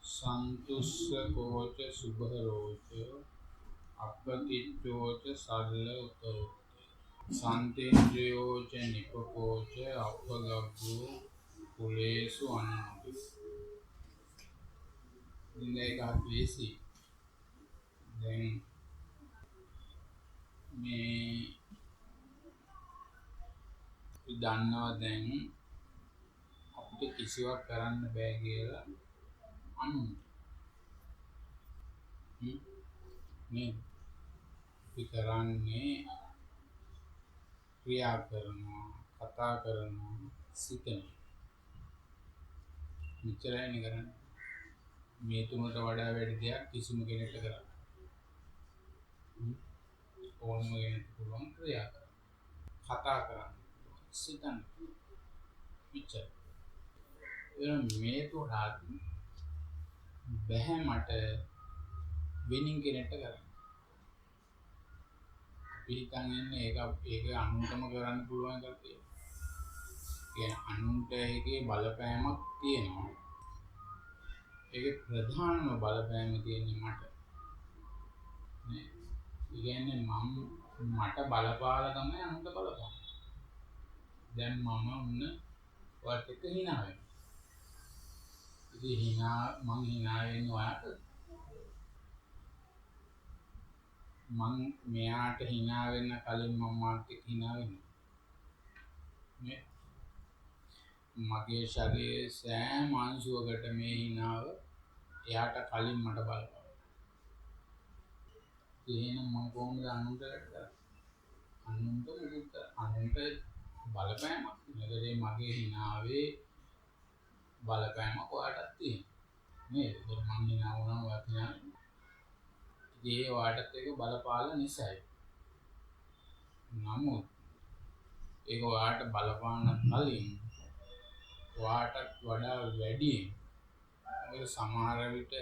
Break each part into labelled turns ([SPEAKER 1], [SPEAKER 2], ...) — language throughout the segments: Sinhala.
[SPEAKER 1] संतुष्टकोच शुभरोच अपतिच्चोच सरल उतरोते शांतेन्द्रियोच निपकोच अपगब्बो कुलेषु अनुमति ඉන්දේක හත්වේසි දැන් මේ දන්නවා දැන් අපිට කිසිවක් කරන්න බෑ කියලා අනුන්ට මේ අපි කරන්නේ ක්‍රියා කරනවා කතා කරනවා සිතනවා මෙච්චරයි කරන්නේ මේ තුනට වඩා වැඩි දෙයක් කිසිම කෙනෙක්ට කරන්න ඕනම කෙනෙකුට පුළුවන් ක්‍රියා කරන්න කතා කරන්න සිතන්න මෙච්චර මේ තුනට බැහැ මට වෙනින් කෙනෙක්ට කරන්න අපි හිතන් ඉන්නේ ඒක අනුන්ටම කරන්න පුළුවන් එකක් කියලා. කියන්නේ අනුන්ට ඒකේ බලපෑමක් තියෙනවා. ඒකේ ප්‍රධානම බලපෑම තියෙන්නේ මට. නේ? ඒ කියන්නේ මට බලපාලා තමයි අනුන්ට බලපාන්නේ. දැන් මම ඔයාලට එක hina වෙනවා. ඉතින් මං hina වෙන්නේ ඔයාලට මං මෙයාට hina වෙන්න කලින් මම මාත් එක්ක hina වෙනවා නේ මගේ ශරීරයේ සෑම අංශුවකට මේ hinaව එයාට කලින් මට බලපාන එහෙනම් මම කොහොමද අනුන්ට බලපෑමක් නේද මගේ hinaවේ බලපෑමක් ඔයාටත් තියෙනවා නේද ඒක මං hina වුණා ඔයාට hina ඒ වාටත් එක බලපාලා නිසායි. නමුත් ඒක වාට බලපාන කලින් වාටත් වඩා වැඩි ඒක සමහර විට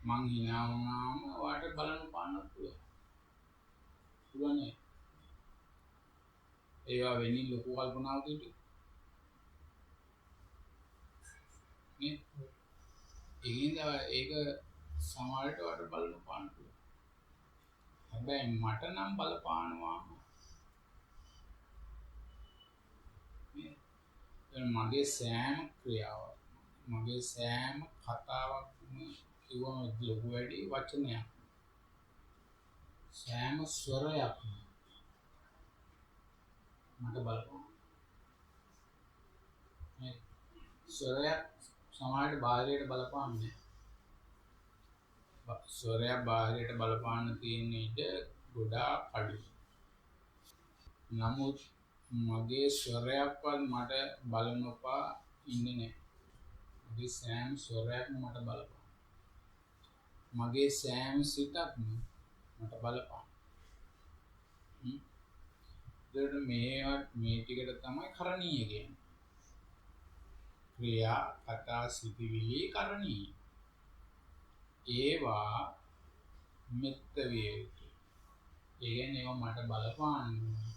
[SPEAKER 1] මං hina වුණාම වාට බලන්න පාන්නත් පුළුවන්. පුළුවන්නේ. ඒවා වෙන්නේ ලොකු කල්පනාවක් විදිහට. නේ? ඒක සමහරට වාට බලන්න පාන්න පුළුවන්. හැබැයි මට නම් බලපානවා මගේ සෑම ක්‍රියාවක් මගේ සෑම කතාවක්ම කිව්වම ලොකු වැඩි වචනයක් සෑම ස්වරයක්ම මට බලපානවා මේ ස්වරයක් සමහරට බාහිරයට බලපාන්නේ ස්වරයක් බාහිරයට බලපාන්න තියෙන ඉඩ ගොඩාක් අඩුයි. නමුත් මගේ ස්වරයක්වත් මට බලනපා ඉන්නේ නැහැ. මගේ සෑම ස්වරයක්ම මට බලපාන. මගේ සෑම සිතක්ම මට බලපාන. මේ ටිකට තමයි කරණීය කියන්නේ. ක්‍රියා, කතා, සිතිවිලි කරණීය. ඒවා මෙත්ත විය යුතුයි. ඒ කියන්නේ ඒවා මට බලපාන්නේ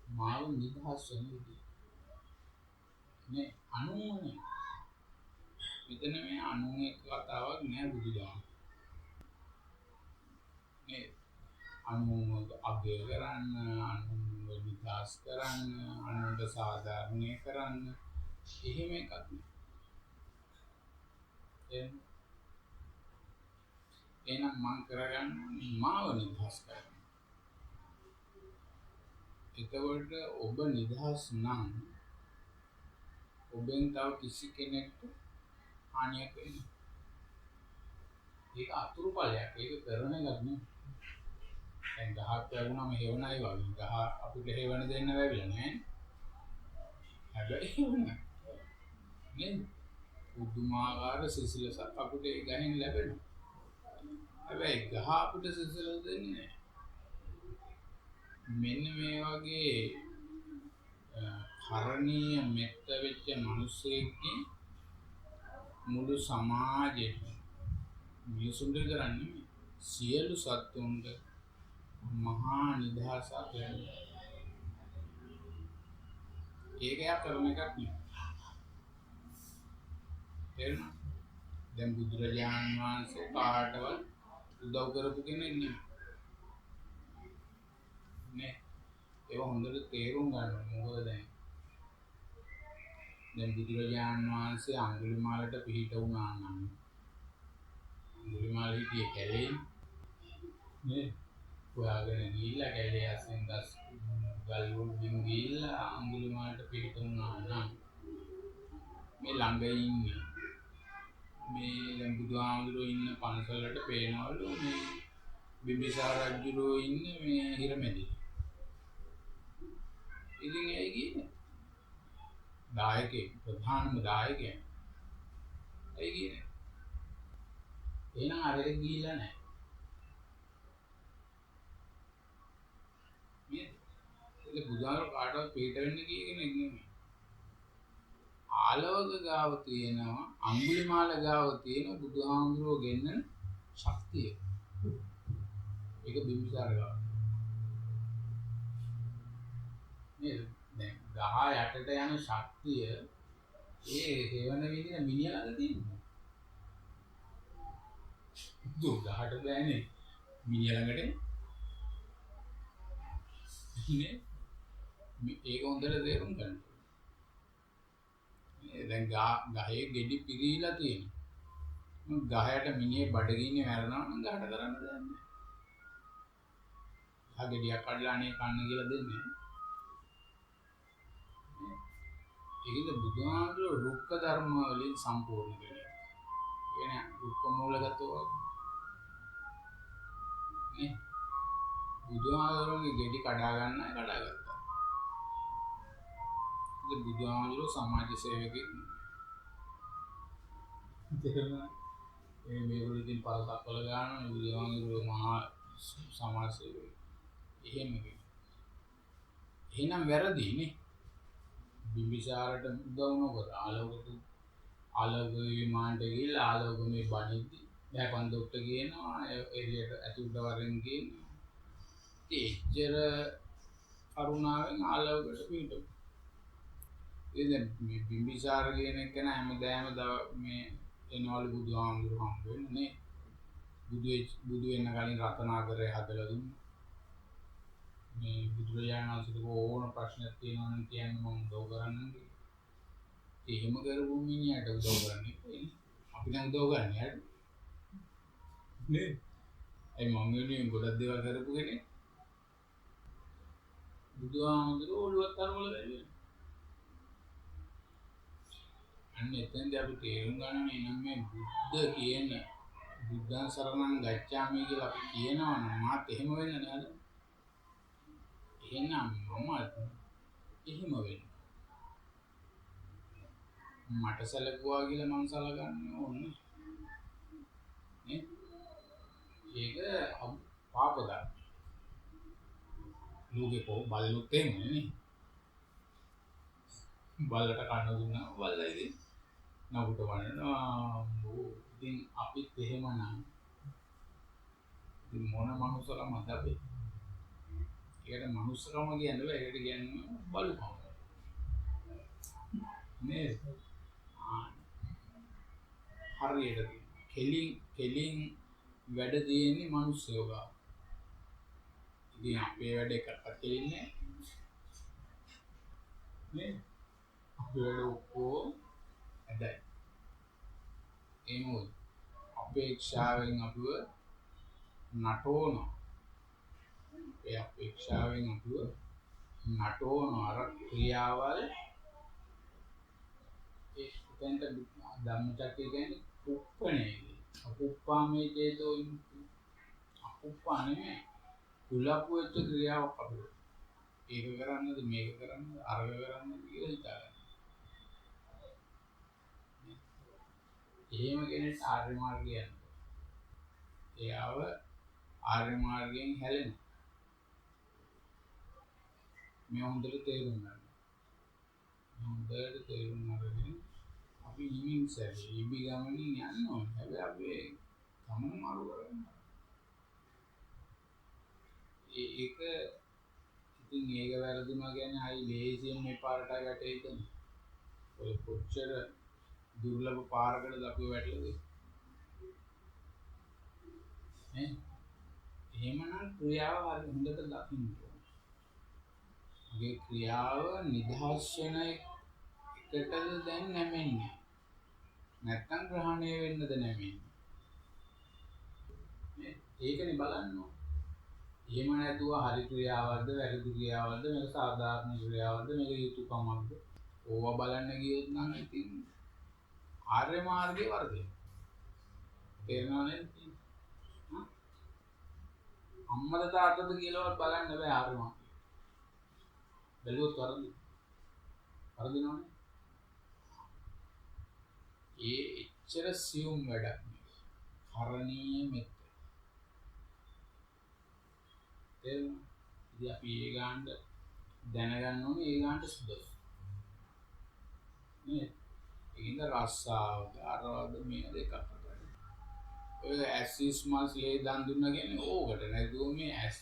[SPEAKER 1] මාව නිදහස් වෙන විදිහ. නේ අනුමනේ. මෙතන මේ අනුමේ කතාවක් නෑ බුදුදහම. නේ අනුමව අගය කරන්න, අනුමව නිදහස් කරන්න, අනුන්ට සාධාරණය කරන්න එහෙම එකක් නෑ. එහෙනම් මං කරගන්නේ මාව නිදහස් කරගන්න. එතකොට ඔබ නිදහස් නම් ඔබෙන් තව කිසි කෙනෙක්ට හානියක් වෙන්නේ නැහැ. ඒක අතුරුඵලයක්. ඒක කරන එකක් නෙමෙයි. දැන් ගහක් වැගුණාම හේවණයි වගේ. ගහ අපිට හේවණ දෙන්න බැවිලා නෑ. හැබැයි හේවණ නේද? පුදුමාකාර සිසිලසක් අපිට ඒ ගහෙන් ලැබෙනවා. හැබැයි ගහ අපිට සිසිලස දෙන්නේ නැහැ. මෙන්න මේ වගේ කරණීය මෙත්ත වෙච්ච මිනිස්සෙක්ගේ මුළු සමාජෙට මිනිසුන්ට කරන්නේ සියලු සත්තුන්ට මහා නිදහසක් ලැබෙනවා. ඒක යා කරන එකක් නෙවෙයි. තේරුණා? දැන් බුදුරජාණන් වහන්සේ කාටවත් උදව් කරපු කෙනෙක් නෙමෙයි නේ. ඒක හොඳට තේරුම් ගන්න ඕනේ. මොකද දැන් බුදුරජාණන් වහන්සේ අඟුලිමාලට පිහිට වුණා නම් අඟුලිමාල හිටියේ කැලේ නේ. හොයාගෙන ගිහිල්ලා කැලේ අස්සෙන් ගල් වලින් ගිහිල්ලා අඟුලිමාලට පිහිට වුණා නම් මේ ළඟ ඉන්නේ මේ දැන් බුදුහාමුදුරුවෝ ඉන්න පන්සලට පේනවලු මේ බිම්බිසාර රජුරෝ ඉන්නේ මේ හිරමැදි. ඉතින් ඒ කියන්නේ දායකේ ප්‍රධානම දායකයා. ඒ කියන්නේ එහෙනම් අරගෙන ගිහිල්ලා නැහැ. මේ ඒක බුදුහාමුදුරුවෝ කාටවත් පිට වෙන්න කිය කෙනෙක් නෙමෙයි. ආලවක ගාව තියෙනවා අඟුලිමාල ගාව තියෙන බුදුහාමුදුරුවෝ ගෙන්නන ශක්තිය. ඒක බිම්බිසාර ගාව. නේද? දැන් 10 යටට යන ශක්තිය ඒ හේවන විදින මිනිහා ළඟ තියෙනවා. දුක් 10ට බෑනේ මිනිහා ළඟට නේ. ඒක හොඳට තේරුම් ගන්න. දැන් ගහේ ගෙඩි පිරීලා තියෙනවා. ගහයට මිනිහේ බඩගින්නේ මැරෙනවා නම් ගහට කරන්න දෙයක් නැහැ. ගහ ගෙඩියක් කඩලා අනේ කන්න කියලා දෙන්නේ නැහැ. ඒකද බුදුහාමුදුරුවෝ රුක්ක ධර්ම වලින් සම්පූර්ණ කෙනෙක්. කියන්නේ රුක්ක මූලගතව නේ. බුදුහාමුදුරුවෝගේ ගෙඩි කඩා ගන්නයි කඩාගත්තා. ඉතින් බුදුහාමුදුරුවෝ සමාජ සේවකෙක්. මේගොල්ලෝ ඉතින් පළසක්වල ගන්නවා බුදුහාමුදුරුවෝ මහා සමාජ සේවකෙක්. එහෙනම් වැරදි නේ. බිම්බිසාරට උදව් නොකර ආලෝක විමානට ගිහිල්ලා ආලෝක මේ බණිද්දි දැපන්දොට්ට කියනවා එළියට ඇතුළට වරෙන් කියනවා. එච්චර කරුණාවෙන් ආලෝකයට පිටු. ඉතින් මේ බිම්බිසාර කියන එක නෑ හැමදාම මේ එනවලු බුදුහාමුදුරුවෝ හම්බ වෙන්නේ බුදු වෙන්න කලින් රතනාකරේ හදලා දුන්නා. මේ බුදුරජාණන් වහන්සේට ඕන ප්‍රශ්නයක් තියෙනවා නම් කියන්න මම උදව් කරන්නම්. එහෙම කරපු මිනිහට උදව් කරන්නේ කොහේ? අපි නම් උදව් කරන්නේ යාට. නේ? ඒ මම වෙනුවෙන් ගොඩක් දේවල් කරපු කෙනෙක්. බුදුහාමුදුරුවෝ ඔළුවත් අරවල බැලුවා. අන්න එතෙන්දී අපි තේරුම් ගන්න නම් මේ බුද්ධ කියන බුද්ධං සරණං ගච්ඡාමි කියලා අපි කියනවා නම් මාත් එහෙම වෙන්න නේද? එහෙනම් මම එහෙම වෙන්න. මට සැලකුවා කියලා මං සලකන්නේ ඕනේ. නේ? ඒක පාපද. ලෝකේ කො බලලුත් එහෙමනේ නේ. බලට කන්න දුන්නා බලලා ඉතින් නබුට වන්නනවා. ඉතින් අපිත් එහෙමනම් ඉතින් මොන මනුස්සකමද අපි? ඒකට මනුස්සකම කියන්නේ බෑ. ඒකට කියන්නේ බලුකම. නේද? හරියට කෙලින් වැඩ දෙන්නේ මනුස්සයෝ ගාව. ඉතින් අපේ වැඩ එකක්වත් කෙලින්නේ නෑ. අපේ වැඩ ඔක්කොම ඇදයි. ඒ මොකද? අපේක්ෂාවෙන් අපිව නටවනවා. ඒ අපේක්ෂාවෙන් අපිව නටවන අර ක්‍රියාවල් ඒ උතෙන්ට ධම්මචක්කය කියන්නේ කුප්පණේ. අකුප්පාමේ චේතෝ අකුප්පානේ කුලපු වෙච්ච ක්‍රියාවක් අපිට. ඒක කරන්නද මේක කරන්නද අරග කරන්නද කියලා හිතාගන්න. එහෙම කෙනෙක් ආර්ය මාර්ගය යනවා. එයාව ආර්ය මාර්ගයෙන් හැලෙනවා. මේ හොඳට තේරුම් ගන්න. හොඳට තේරුම් අරගෙන අපි ඉමින් සැරේ ඉබි ගමනින් යන්න ඕනේ. හැබැයි අපි ගමන මාරු කරන්න. ඒක ඉතින් ඒක වැරදුනා කියන්නේ අයි ලේසියෙන් මේ පාරට වැටෙයිද? ඔය කොච්චර දුර්ලභ පාරකටද අපි වැටෙන්නේ? නේ එහෙමනම් ක්‍රියාව හරි හොඳට දකින්න ඕනේ. මගේ ක්‍රියාව නිදහස් වෙන එකටද දැන් නැමෙන්නේ. නැත්තම් ග්‍රහණය වෙන්නද නැමෙන්නේ. ඒකනේ බලන්න ඕනේ. එහෙම නැතුව හරි ක්‍රියාවක්ද වැරදි ක්‍රියාවක්ද මේක සාධාරණ ක්‍රියාවක්ද මේක යුතුයකමක්ද ඕවා බලන්න ගියොත් නම් ඉතින් ආර්ය මාර්ගේ වර්ධනය. තේරෙනව නේද? අම්මද තාත්තද කියලාවත් බලන්න බෑ ආර්ය මාර්ගේ. බැලුවොත් වර්ධිනවනේ. ඒ එච්චර සියුම් වැඩක් නෙවෙයි. කරණීය මෙත්ත. තේරුණා? ඉතින් අපි ඒ ගානට දැනගන්න ඕනේ ඒ ගානට සුදුසු. නේ? ඒකින්ද රස්සාවද අරවද මේ දෙකක් අතරයි. ඔය ඇසිස් මාස්ලේ දන් දුන්නා කියන්නේ ඕකට නැතුව මේ ඇස්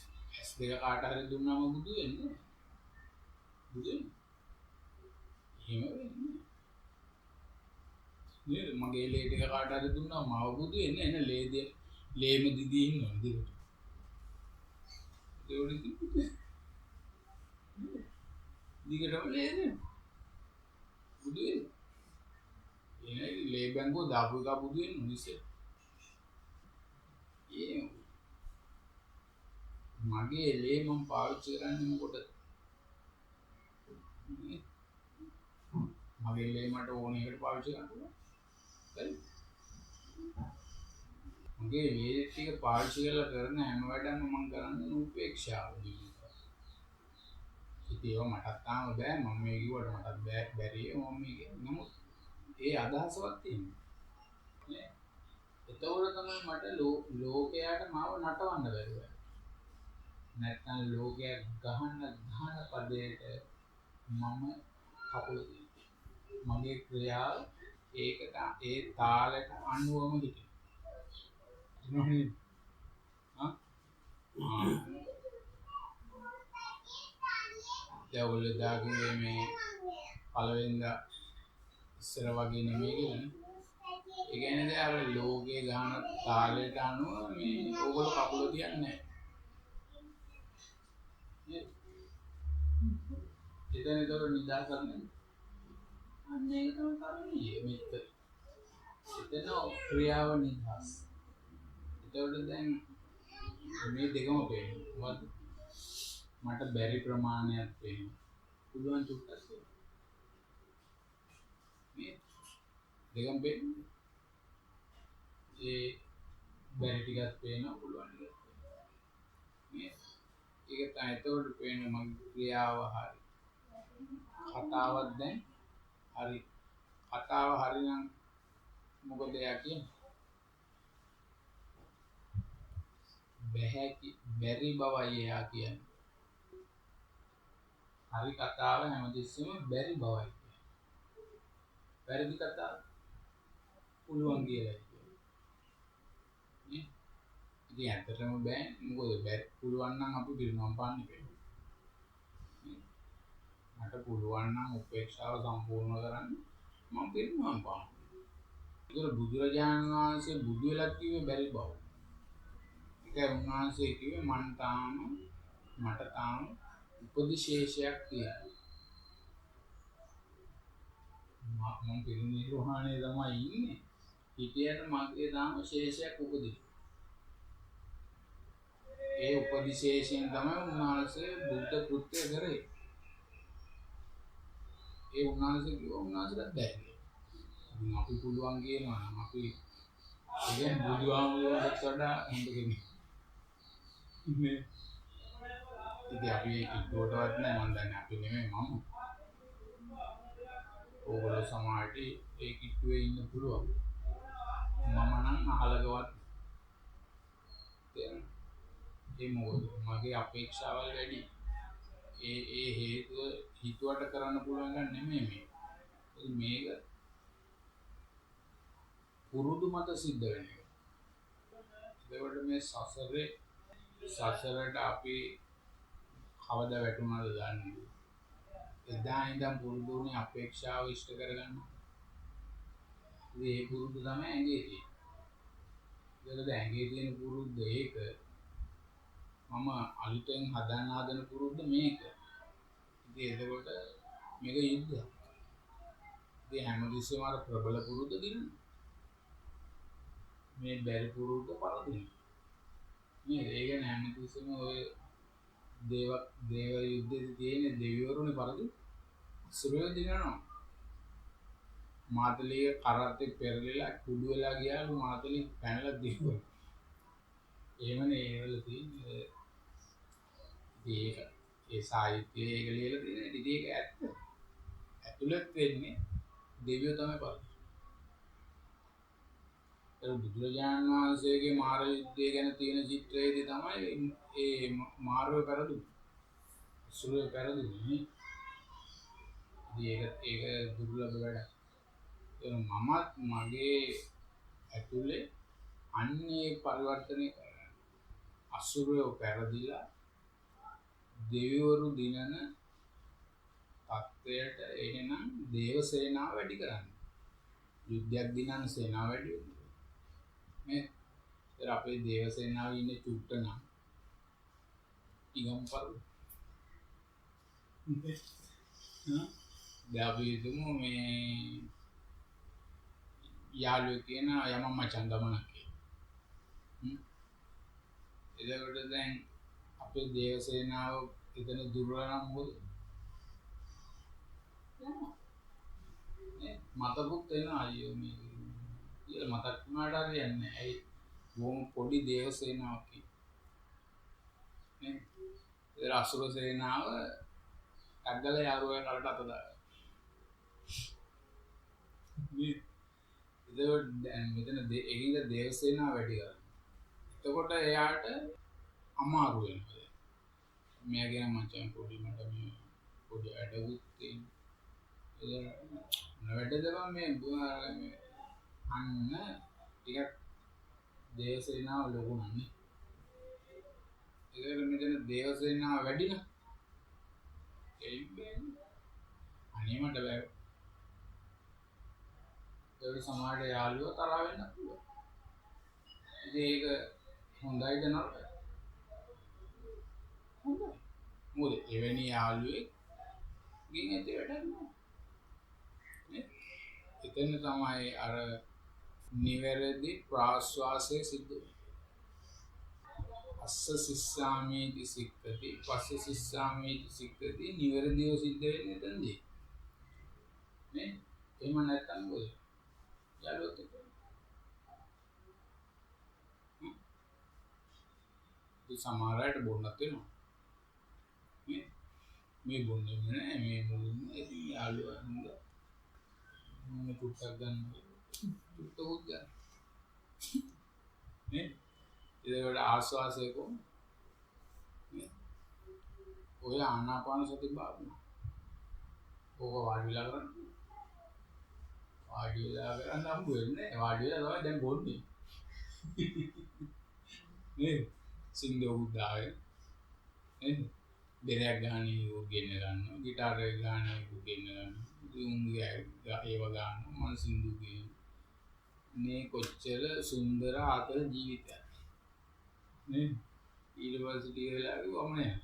[SPEAKER 1] දෙක කාට හරි දුන්නාම බුදු වෙන්නේ. බුදු වෙන්නේ. එහෙම වෙන්නේ. නේද? මගේ ලේ ටික කාට හරි දුන්නා මාව බුදු වෙන්නේ. එන ලේම දිදී ඉන්නවා දිගට. දිගටම ලේ දෙන්න. බුදු වෙන්නේ. එනේ ලේ බැංකුව දාපු එක බුදු වෙන්නේ නිසෙ. මගේ ලේ මම පාවිච්චි කරන්නේ මොකටද? මගේ ලේ මට ඕන එකට පාවිච්චි කරන්න පුළුවන්. හරි. මගේ ලේ ටික පාවිච්චි කරලා කරන හැම වැඩක්ම මම කරන්නේ උපේක්ෂාව ජීවිතය. ඉතින් ඒව මටත් තාම බෑ මම මේ කිව්වට මටත් බැරි මම මේ නමුත් ඒ අදහසවත් තියෙනවා. නේ? එතකොට තමයි මට ලෝකයට මාව නටවන්න බැරුව. නැත්නම් ලෝකයේ ගහන පදයට මම කකුල මගේ ක්‍රියාව ඒකට ඒ තාලෙට අනුවම හිටිනවා. දැන් දාගේ මේ පළවෙනිදා ඉස්සර වගේ නෙමෙයි කියන්නේ. ඒ කියන්නේ දැන් අර ලෝකයේ ගහන තාලෙට අනුව මේ ඕගොල්ලෝ කකුල තියන්නේ නැහැ. එතනතර නිදා කරන්නේ. අන්න ඒක තමයි කරන්නේ මෙත්ත. එතන ක්‍රියාව නිදහස්. ඒතකොට දැන් මේ දෙකම පේනවා. මට බැරි ප්‍රමාණයක් පේනවා. පුළුවන් චුට්ටක් මේ දෙකම පේන්නේ. ඒ බැරි ටිකක් පේනවා පුළුවන් ටිකක් පේනවා. මේ ඒක තමයි ඒතකොට පේන්නේ මගේ ක්‍රියාව හරි. කතාවක් දැන් හරි. කතාව හරිනම් මොකද එයා කියන්නේ? බැරි බවයි එයා කියන්නේ. හරි කතාව හැමතිස්සෙම බැරි බවයි කියන්නේ. වැරදි කතාව පුළුවන් කියලා කියන්නේ. නේ? ඉතින් ඇත්තටම බෑ. මොකද පුළුවන් නම් අපි පිළිනම් පාන්නේ වෙන්නේ. මට පුළුවන් නම් උපේක්ෂාව සම්පූර්ණ කරන්න මම පිළිනම් පානවා. ඒක බුදුරජාණන් වහන්සේ බුදු වෙලා කිව්වේ බැරි බව. ඒක උන්වහන්සේ කිව්වේ මට තාම උපදිශේෂයක් තියෙනවා. මම පිරිනිර්වාණය තමයි ඉන්නේ. හිතේට මගේ තාම ශේෂයක් උපදින. ඒ උපදිශේෂයෙන් තමයි උන්වහන්සේ බුද්ධ කෘත්‍ය කරේ. ඒ උන්වහන්සේ කිව්වා උන්වහන්සේට බැහැ. ඉතින් අපි පුළුවන් කියනවා නම් අපි කියන්නේ බුදුහාමුදුරුවෝට වඩා හොඳ කෙනෙක්. ඉතින් අපි ඒකටවත් නෑ මම දන්නේ අපි නෙමෙයි මම. ඕගොල්ලෝ සමාජයට ඒ කිට්ටුවේ ඉන්න පුළුවන්. මම නම් අහලකවත් ඒ මොකද මගේ අපේක්ෂාවල් වැඩි. ඒ හේතුව හිතුවට කරන්න පුළුවන් ගන්න නෙමෙයි මේ. මේක පුරුදු මත සිද්ධ වෙන එක. ඒකට මේ සසරට අපි කවදා වැටුණාද දන්නේ. එදා ඉඳන් පුරුදු වුණේ අපේක්ෂාව ඉෂ්ට කරගන්න. ඒ පුරුදු තමයි ඇඟේ තියෙන්නේ. ඒකට ඇඟේ තියෙන පුරුද්ද ඒක මම අලුතෙන් හදන්න හදන පුරුද්ද මේක. ඉතින් එතකොට මේක යුද්ධයක්. ඉතින් හැමතිස්සෙම අර ප්‍රබල පුරුද්ද දිනන. මේ බැරි පුරුද්ද පරදින. මේ ඒ කියන්නේ හැමතිස්සෙම ඔය දේව යුද්ධෙදි තියෙන දෙවිවරුනේ පරදි. සුරයෝ දිනනවා. මාතලිය කරත්තේ පෙරලිලා කුඩු වෙලා ගියාලු මාතලි පැනලා දිව්වා. එහෙමනේ ඒවල තියෙන්නේ. ඒක ඒ සාහිත්‍යයේ ඒක ලියලා තියෙන ඉතින් ඒක ඇත්ත. ඇතුළත් වෙන්නේ දෙවියෝ තමයි බලන්නේ. ඒ බුදුරජාණන් වහන්සේගේ මාර යුද්ධය ගැන තියෙන චිත්‍රයේදී තමයි ඒ මාරව පෙරදුනේ. සුරය පෙරදුනේ. ඉතින් ඒක දුර්ලභ වැඩක්. මමත් මගේ ඇතුලේ අන්නේ පරිවර්තනය කරනවා. අසුරයෝ පෙරදිලා දෙවිවරු දිනන තත්වයට එහෙනම් දේව සේනාව වැඩි කරන්න. යුද්ධයක් දිනන සේනාව වැඩි වෙනවා. මේ අපේ දේව සේනාවේ ඉන්නේ චුට්ට නම් ඉගම්පරු. දැන් අපි හිතමු මේ යාළුවෙක් කියන යම මචං ගමනක් කියලා. එතකොට දැන් අපේ දේව සේනාව එතන දුර්වල නම් මොකද? මතකුත් එනවා අයියෝ මේ කියලා මතක් වුණාට හරියන්නේ නැහැ. ඒ බොහොම පොඩි දේව සේනාවක් නේ. ඒ අසුර සේනාව අග්ගල යාළුවා කරට අත දාලා. මේ මෙතන ඒකින්ද දේව සේනාව වැඩි කරා. එතකොට එයාට අමාරු වෙනවා. මෙයාගේ මචං පොඩි මට මේ පොඩි වැඩකුත් තියෙනවා. වැඩ දෙනවා මේ අන්න ටිකක් දේව සේනාව ලොකු නන්නේ. ඒකට මෙතන දේව සේනාව වැඩි නම් එයිබෙන් අනේ මට බෑ. ඒක සමාජයේ යාළුවෝ තරහ වෙන්න පුළුවන්. ඉතින් ඒක හොඳයිද නරකද? හොඳයි. මොකද එවැනි යාළුවෙක් ගින් ඇති වැඩක් නෑ. නේ? එතන තමයි අර නිවැරදි ප්‍රාශ්වාසය සිද්ධ වෙන්නේ. අස්ස සිස්සාමේති සික්කති පස්ස සිස්සාමේති සික්කති නිවැරදිව සිද්ධ වෙන්නේ එතනදී. නේ? එහෙම නැත්නම් මොකද? යාළුවෝ එක්ක සමහර අයට බොන්නත් වෙනවා. මේ බොන්නේ නෑ මේ මුලින්ම ඉතින් යාළුවා නේද? මම පුටක් ගන්න පුටුත් ගන්න. නේ? ඒකට ආස්වාසය කොහොමද? ඔය ආනාපාන සති භාවනාව. ඕක වාඩි වෙලා කරන්නේ. වාඩි වෙලා කරන්න හම්බ වෙන්නේ. වාඩි වෙලා තමයි දැන් බොන්නේ. නේ? සිංහල උදාය නේ බෙරයක් ගන්න යෝගෙන්න ගන්නවා গিitar එක ගන්න යෝගෙන්න ගන්නවා උන්ගේ ඒව ගන්න මම සින්දු කියන මේ කොච්චර සුන්දර ආතල් ජීවිතයක් නේ යුනිවර්සිටි වෙලා ගිහුවම නේ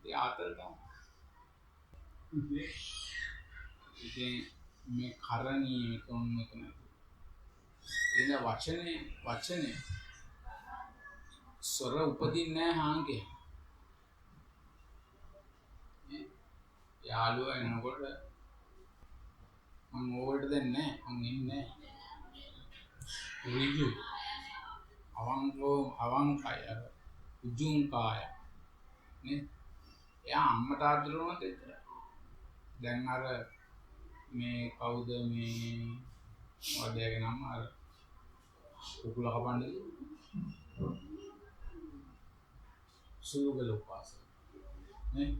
[SPEAKER 1] ඒ ආතල් තමයි ඉතින් මේ කරණීය කොන් මෙතන ඉතින් වචනේ ස්වර උපදින්නේ නැහැ හාන්ගේ. යාළුවා එනකොට මම ඕවට දෙන්නේ නැහැ. මම ඉන්නේ ඍජු. අවංකය උජුං කාය. නේ? එයා අම්මට ආදරවුණත් එච්චරයි. දැන් අර මේ කවුද මේ වඩේගේ නම අර කුකුල කපන්නේ සුළුගල උපාසක නේ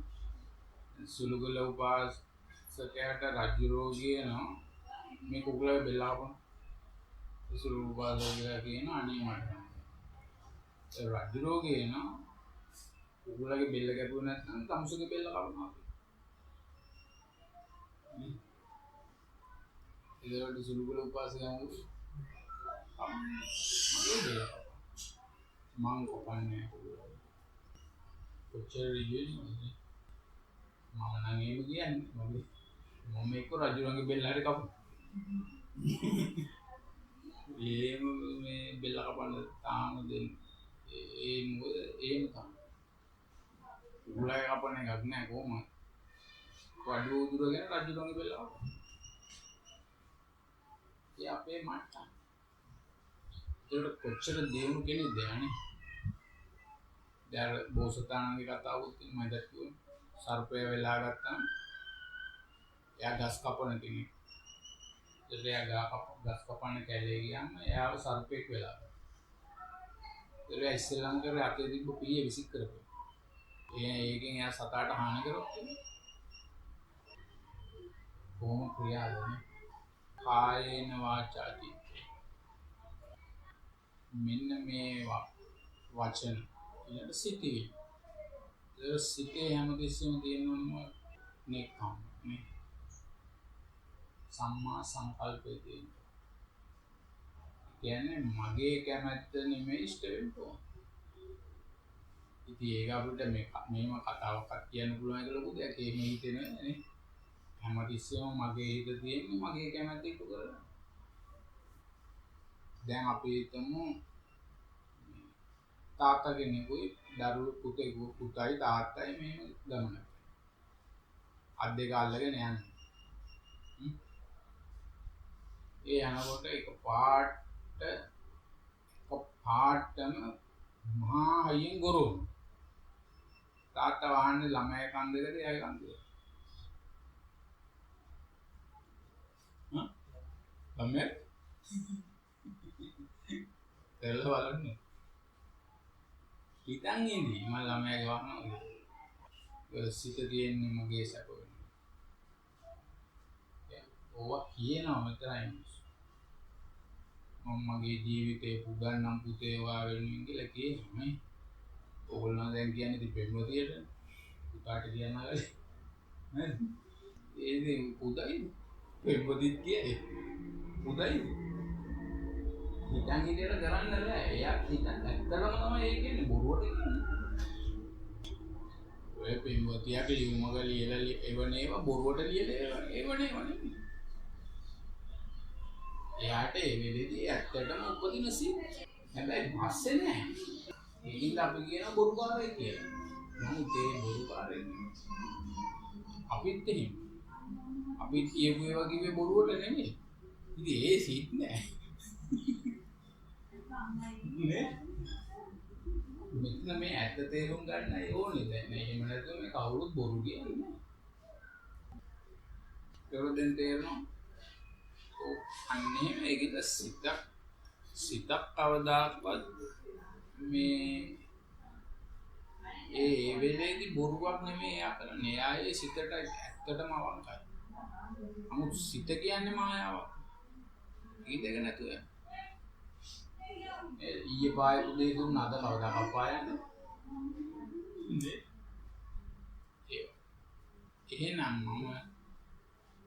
[SPEAKER 1] සුළුගල උපාසකයාට රජුරෝ කියනවා මේ කුකුලේ බෙල්ල කපන සුළු උපාසකයා කියන අනේ මට ඒ රජුරෝ කියනවා කුකුලගේ බෙල්ල කැපුවේ නැත්නම් තමුසුගේ බෙල්ල කපනවා ඒකට සුළුගල උපාසකයා මගේ බෙල්ල මං කපන්නේ කොච්චර රියුනේ මම නම් එහෙම කියන්නේ මම එක්ක රජුරන්ගේ බෙල්ල හරි කපු එහෙම මේ බෙල්ල කපන්න තාම දෙන්නේ ඒ මොකද එහෙම තමයි උගලයි කපන්න එකක් නෑ කොහොමද වඩුව උදුරගෙන රජුරන්ගේ බෙල්ල කපන ඒ අපේ මට්ටම් ඒකට කොච්චර දියුණු කෙනෙක්ද යන්නේ දැන් බෝසතාණන්ගේ කතාවකුත් මම දැක් කිව්වා සර්පය වෙලා ගත්තාම එයා ගස් කපන කෙනෙක් එයා ගස් කපන්න කැලේ ගියාම එයාව සර්පෙක් වෙලා එයා ඉස්සෙල්ලාම කරේ අතේ තිබ්බ පීය විසික් කරපුවා ඒකෙන් එයා සතාට හානි කරොත් කොහොම ක්‍රියාවනේ කායේන වාචාති මෙන්න මේ වචන ඊට සිටී ඒ සිටේ හැමතිස්සෙම තියෙනවනේ නෙක්ඛම් නේ සම්මා සංකල්පයේ තියෙන කියන්නේ මගේ කැමැත්ත නෙමෙයි ඉෂ්ට වෙන්න ඕන ඉතින් ඒක අපිට මේම කතාවක් කියන්න පුළුවන් කියලා ලොකු දෙයක් එහෙම හිතෙන්නේ නේ හැමතිස්සෙම මගේ හිත තියෙන්නේ මගේ කැමැත්ත ඉටු කරලා දැන් අපි හිතමු තාත්තා කෙනෙකුයි දරුවෝ පුතයි තාත්තයි මෙහෙම ගමනක් අත් දෙක අල්ලගෙන යන්නේ ඒ යනකොට එක පාටම මහා හයියෙන් ගොරවන තාත්තා වහන්නේ ළමයි කන් දෙකද එයාගේ කන් දෙකද ළමයි තෙල්ල බලන්නේ හිතන් ඉඳි මම ළමයාගේ වහනවා සිත තියෙන්නේ මගේ සැප වෙනවා ඕවා කියනවා මෙතරයි මම මගේ ජීවිතේ පුදන්නම් පුතේ වා වෙනුවෙන් කියලා කියනවා ඕගොල්ලෝ දැන් කියන්නේ ඉතින් පෙම්වතියට පුතාට කියනවා නේද ඒ පුතයි පෙම්වතිත් කියන්නේ පුතයි හිතන් හිතේට කරන්න බෑ එයා හිතන් ඇත්තටම තමයි ඒ කියන්නේ බොරුවට කියන්නේ ඔය පෙම්වතියට ලියුමක ලියලා එවනේව බොරුවට ලියලා එවනේව නෙමෙයි එයාට ඒ වෙලෙදී ඇත්තටම උපදින සිත් හැබැයි පස්සේ නෑ ඒකින්ද අපි කියන බොරුකාරයෙක් කියලා නමුත් ඒ බොරුකාරයෙක් අපිත් එහෙම අපිත් කියපු ඒවා කිව්වේ බොරුවට නෙමෙයි ඉතින් ඒ සිත් නෑ නේ මෙතන මේ ඇත්ත තේරුම් ගන්නයි ඕනේ දැන් එහෙම නැත්නම් මේ කවුරුත් බොරු කියන්නේ ඒක දැන් තේරෙනවා අන්නේ මේකද සිතක් කවදාවත් මේ ඒ වෙලේදී බොරුවක් නෙමෙයි එයා කරන්නේ එයාගේ සිතට ඇත්තටම අවංකයි නමුත් සිත කියන්නේ මායාවක් ඊදක නැතුව ඊයේ පාය උදේ දුන්න අද කවදා කපායන්නේ එහෙනම් මම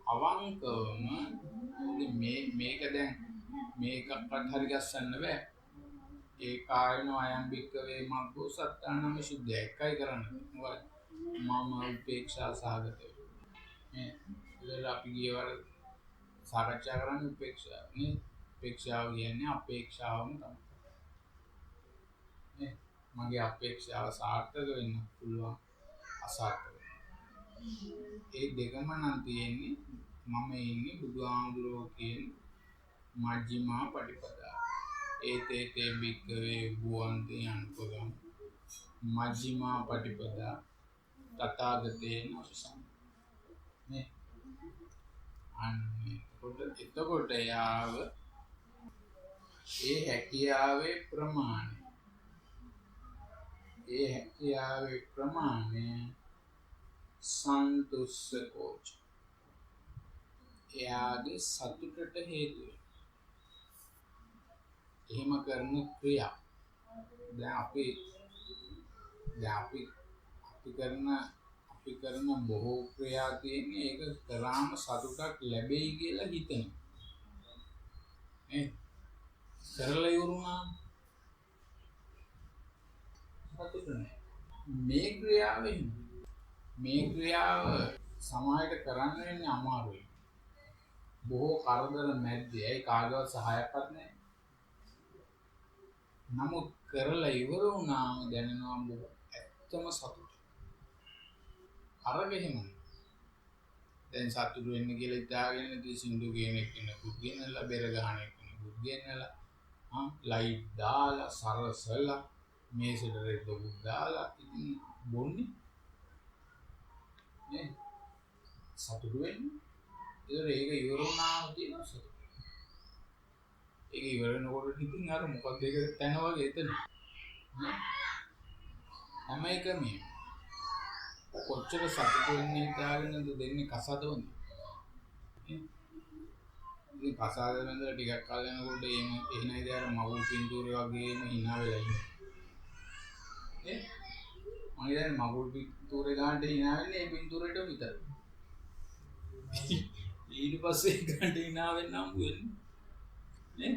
[SPEAKER 1] අවංකවම මේක දැන් මේකක්වත් හරි ගස්සන්න බෑ ඒ කායනෝ අයම් බික්කවේ මග්ගෝ සත්තානම සුද්ධය එකයි කරන්නේ මොකද මම උපේක්ෂා සහගතයි මේ ඉතින් අපි ගියවර සාකච්ඡා කරන්නේ උපේක්ෂාව නේ උපේක්ෂාව කියන්නේ අපේක්ෂාවම තමයි නේ මගේ අපේක්ෂාව සාර්ථක වෙන්න පුළුවන් අසාර්ථක ඒ දෙකම නම් තියෙන්නේ මම ඉන්නේ බුදුහාමුදුරුවෝ කියන මජ්ක්‍ධිමා පටිපදා ඒතේ බික්කවේ භුවන්ති අනුපගම් මජ්ක්‍ධිමා පටිපදා තථාගතේන අபிසම් නේ අන්නේ එතකොට යාව ඒ හැකියාවේ ප්‍රමාණය සන්තුස්සකෝච එයාගේ සතුටට හේතු එහෙම කරන ක්‍රියා දැන් අපි කරන බොහෝ ක්‍රියා තියෙන්නේ ඒක කරාම සතුටක් ලැබෙයි කියලා හිතනවා නේ කරලා ඉවරුණා මේ ක්‍රියාවෙන් මේ ක්‍රියාව සමාජයට කරන්න වෙන්නේ අමාරුයි. බොහෝ කරදර මැද්දේ ඇයි කාගවත් සහායක්වත් නැහැ. නමුත් කරලා ඉවර වුණාම දැනෙනවා බොහෝ ඇත්තම සතුට. අරගෙහිම දැන් සතුටු වෙන්න කියලා ඉතාලගෙන ඉතින් සින්දු කියන කෙනෙකුත් ගෙනලා බෙර ගහන කෙනෙකුත් ගෙනලා ලයිට් දාලා සරසලා මේසෙට රෙද්දකුත් දාලා ඉතින් බොන්නේ නේ සතුටු වෙන්නේ. ඒක ඉවර වුණාම තියෙන සතුට. ඒක ඉවර වෙනකොට ඉතින් අර මොකක්ද ඒක තැන වගේ එතන හැම එකම කොච්චර සතුටු වෙන්නේ ඉතාලගෙනද දෙන්නේ කසාදවන්නේ. ඉතින් කසාද වෙනදලා ටිකක් කල් යනකොට එහෙම නේද අර මගුල් පින්තූරේ වගේම hina වෙලා ඉන්නේ. මම දැන් මගුල් පින්තූරේ ගන්නට hina වෙන්නේ මේ පින්තූරේට විතරයි. ඊට පස්සේ ගන්නට hina වෙන්න හම්බ වෙන්නේ නේ.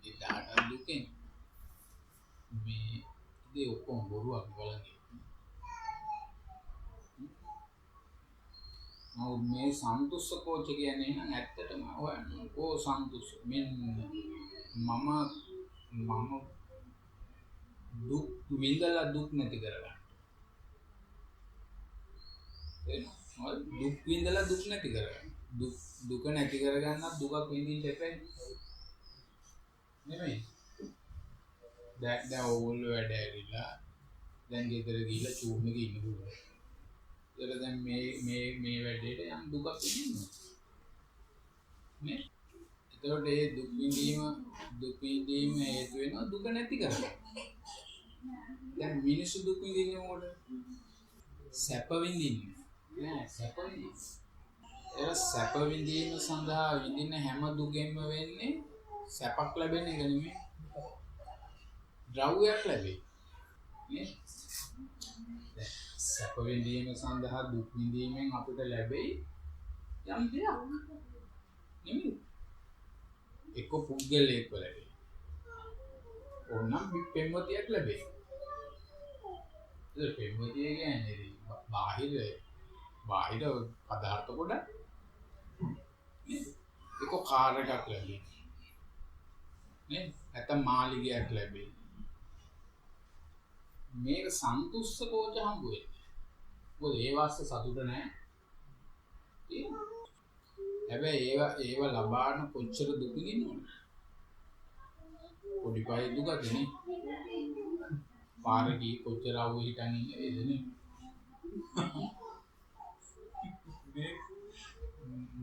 [SPEAKER 1] ඉතාලට දුකෙන් මේ ඉතින් ඔක්කොම බොරුවක් බලන්නේ. මේ සන්තුෂ්ස කෝච කියන්නේ නම් ඇත්තටම හොයන්න කෝ සන්තුෂ්ස මෙන්න මම දුක් විඳලා දුක් නැති කරගන්න. එහෙනම් දුක් විඳලා දුක් නැති කරගන්න. දුක නැති කරගන්නත් දුකක් විඳින්න එපා නෙමෙයි. දැන් ඕගොල්ලෝ වැඩ ඇරිලා දැන් ගෙදර ගිහිල්ලා චූම් එකේ ඉන්න පුළුවන්. ඒක දැන් මේ වැඩේට යම් දුකක් විඳිනවා නේ. එතකොට ඒ දුක් විඳීම හේතු වෙනවා දුක නැති කරගන්න. දැන් මිනිස්සු දුක් විඳින්නේ මොකටද? සැප විඳින්නේ නෑ. සැප විඳින්න. ඒ සැප විඳීම සඳහා විඳින හැම දුකෙන්ම වෙන්නේ සැපක් ලැබෙන එක නෙමෙයි. ද්‍රව්‍යයක් ලැබෙයි නේ. සැප විඳීම සඳහා දුක් විඳීමෙන් අපිට ලැබෙයි යම් දෙයක් නෙමෙයි. එක්ක පුද්ගලයෙක් ලැබෙයි. ඕනම් පෙම්වතියක් ලැබෙයි. ඒ පෙම්වතිය කියන්නේ බාහිර පදාර්ථ කොට නේ. එක්ක කාර් එකක් ලැබෙයි නේ. නැත්නම් මාලිගයක් ලැබෙයි. මේක සන්තුෂ්ස කෝච හම්බ වෙන්නේ. මොකද ඒ වාස්සේ සතුට නැහැ. හැබැයි ඒව ලබාන කොච්චර දුක විඳිනවද? පොඩි පයි දුකද නේ. පාරේ කොච්චර ආවෝ හිටන් ඉන්නේ වේද නේ.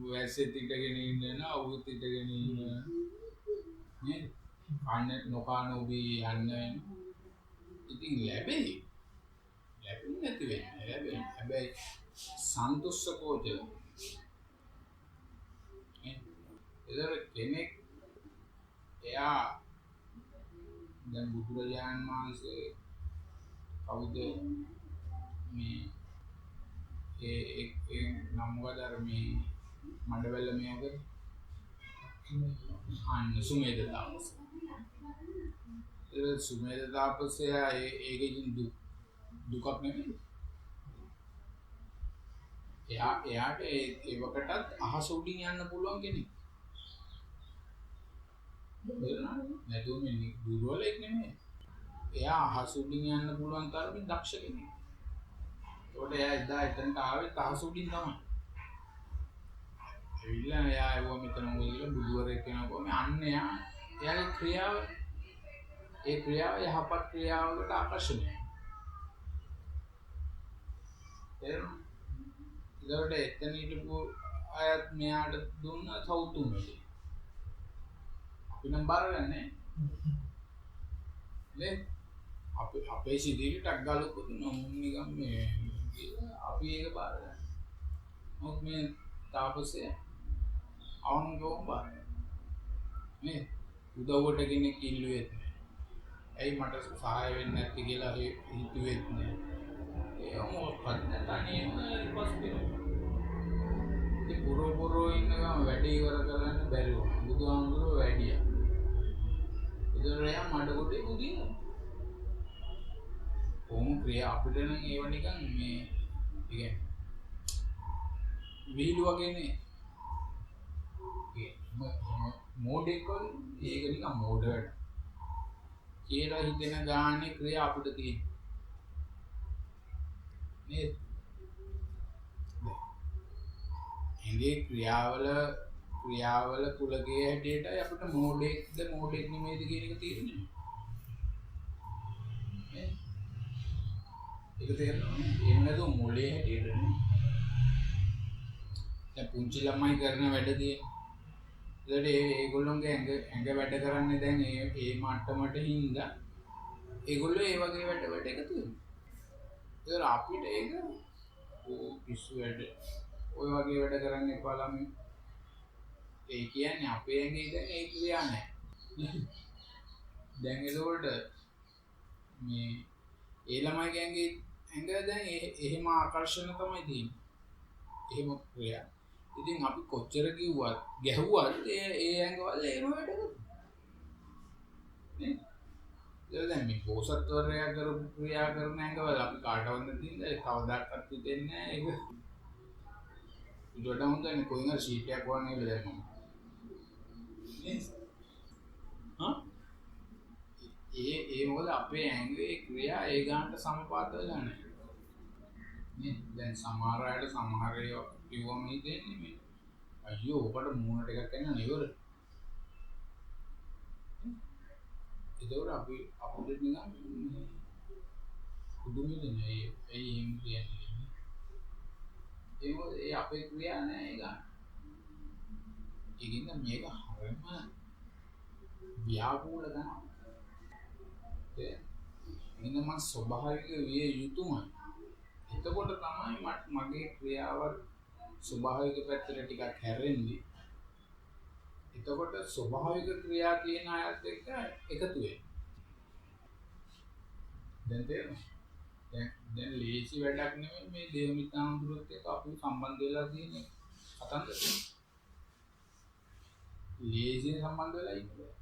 [SPEAKER 1] වැස්සේ තිටගෙන ඉන්න අවුත් තිටගෙන ඉන්න නේ. අන්න නොකාන ඔබී යන්න ඉතින් ලැබෙයි. ලැබෙන්නේ නැති වෙන්නේ. ලැබෙන්නේ. හැබැයි සන්තුෂ්ස කෝච ඒතර කෙනෙක් එයා දැන් බුදුරජාණන් වහන්සේ කවුද මේ ඒ නම්වද අර මේ මණ්ඩවැල්ල මේක අන්න සුමේද තාපස. ඒ සුමේද තාපසයා ඒකෙන් දුකක් නෙමෙයි. එයාට ඒවකටත් අහස උඩින් යන්න පුළුවන් කෙනෙක්. නැතුව මේ දුර්වලෙක් නෙමෙයි. එයා අහස උඩින් යන්න පුළුවන් තරමින් දක්ෂ කෙනෙක්. ඒකට එයා එදා එතනට ආවේ අහස උඩින් තමයි. එවිලා එයා ආවම මෙතන මොකද බුදුවරයෙක් වෙනකොම අන්න එයාගේ ක්‍රියාව යහපත් ක්‍රියාවකට ආකර්ෂණය. ඒකට එතන හිටපු අයත් මෙයාට දුන්න සෞතුම් වෙලේ. අපි නම් බාරගන්නේ නේ. අපේ සිද්ධියට ටක් ගාලා දුන්නා නිකන් මේ අපි ඒක බාරගන්න. මොකද මේ තාපසය අවුන්ගෝම් බාර නේ උදව්වට කෙනෙක් ඉල්ලුවෙත් නෑ. ඇයි මට සහාය වෙන්නේ නැති කියලා හිතුවෙත් නෑ. ඒ මොකක්ද තනියම පස්සේ ඉතින් පුරෝ ඉන්න ගම වැඩේ ඉවර කරන්න බැරි වුණා. බුදුහාමුදුරුවෝ වැඩියා. ඒතර එයා මඩ කොටේ බුදිනවා. කොහොම ක්‍රියා අපිට නම් ඒව නිකන් මේ කියන්නේ වීලු වගේනේ. මෝඩෙක් වගේ ඒක නිකන් මෝඩ වැඩ. කියලා හිතෙන ගානේ ක්‍රියා අපිට තියෙන. නේද? එංගේ ක්‍රියාවල කුලකයේ හැටියට අපිට මෝඩෙක්ද මෝඩෙක් නෙමෙයිද කියන එක තීරණය. ඒක තේරෙනවද? එහෙම නැතුව මොලේ හැටියට නේ. දැන් පුංචි ළමයි කරන වැඩදී ඒකට ඒගොල්ලෝගේ ඇඟ වැඩ කරන්නේ දැන් ඒ මට්ටමට හින්දා ඒගොල්ලෝ ඒ වගේ වැඩ එකතු වෙනවා. ඒතර අපිට ඒක පිස්සු වැඩ ඔය වගේ වැඩ කරන්න එපා ළමයි. ඒ කියන්නේ අපේ ඇඟේ දැන් ඒ ක්‍රියා නැහැ. දැන් ඒකෝට මේ ඒ ළමයිගේ ඇඟ දැන් එහෙම ආකර්ෂණ තමයි තියෙන්නේ. එහෙම ක්‍රියා. ඉතින් අපි කොච්චර කිව්වත් ගැහුවත් ඒ ඇඟවල එහෙම වැඩ කරනවා. නේ? දැන් මේ පොසත්වරයා කරපු ක්‍රියා කරන ඇඟවල අපි කාටවත් නැතිද කවදාකවත් හිතෙන්නේ නැහැ ඒක. ඊට හොඳනේ කොහෙන්ද ෂීට් එකක් වගේ දැම්මම. නේ? හා? ඒ මොකද අපේ ඇඟේ ක්‍රියා ඒ ගන්නට සමපාත වෙලා නැහැ. නේ? දැන් සමහර අයට සමහර ඒවා කිව්වම හිතෙන්නේ මේ අයියෝ ඔකට මූණට එකක් එන්න ඉවර. ඒකෝර අපි අපිට නිකන් පුදුමෙන්නේ ඇයි එහෙම කියන්නේ. ඒ අපේ ක්‍රියා නෑ ඒක. ඒකින්ද මේක හරියම ව්‍යාකූල ගන්න. එහෙනම් මම ස්වභාවික විය යුතුමයි. එතකොට තමයි මගේ ක්‍රියාව ස්වභාවික පැත්තට ටිකක් හැරෙන්නේ. එතකොට ස්වභාවික ක්‍රියා කියන අයත් එක්ක එකතු වෙනවා. දැන් තේරෙනවද? දැන් ලේසි වැඩක් නෙමෙයි මේ දේවමිතාඳුරත් එක්ක අපි සම්බන්ධ වෙලා තියෙන්නේ කතන්දර. ලේසි සම්බන්ධ වෙලා ඉන්නේ.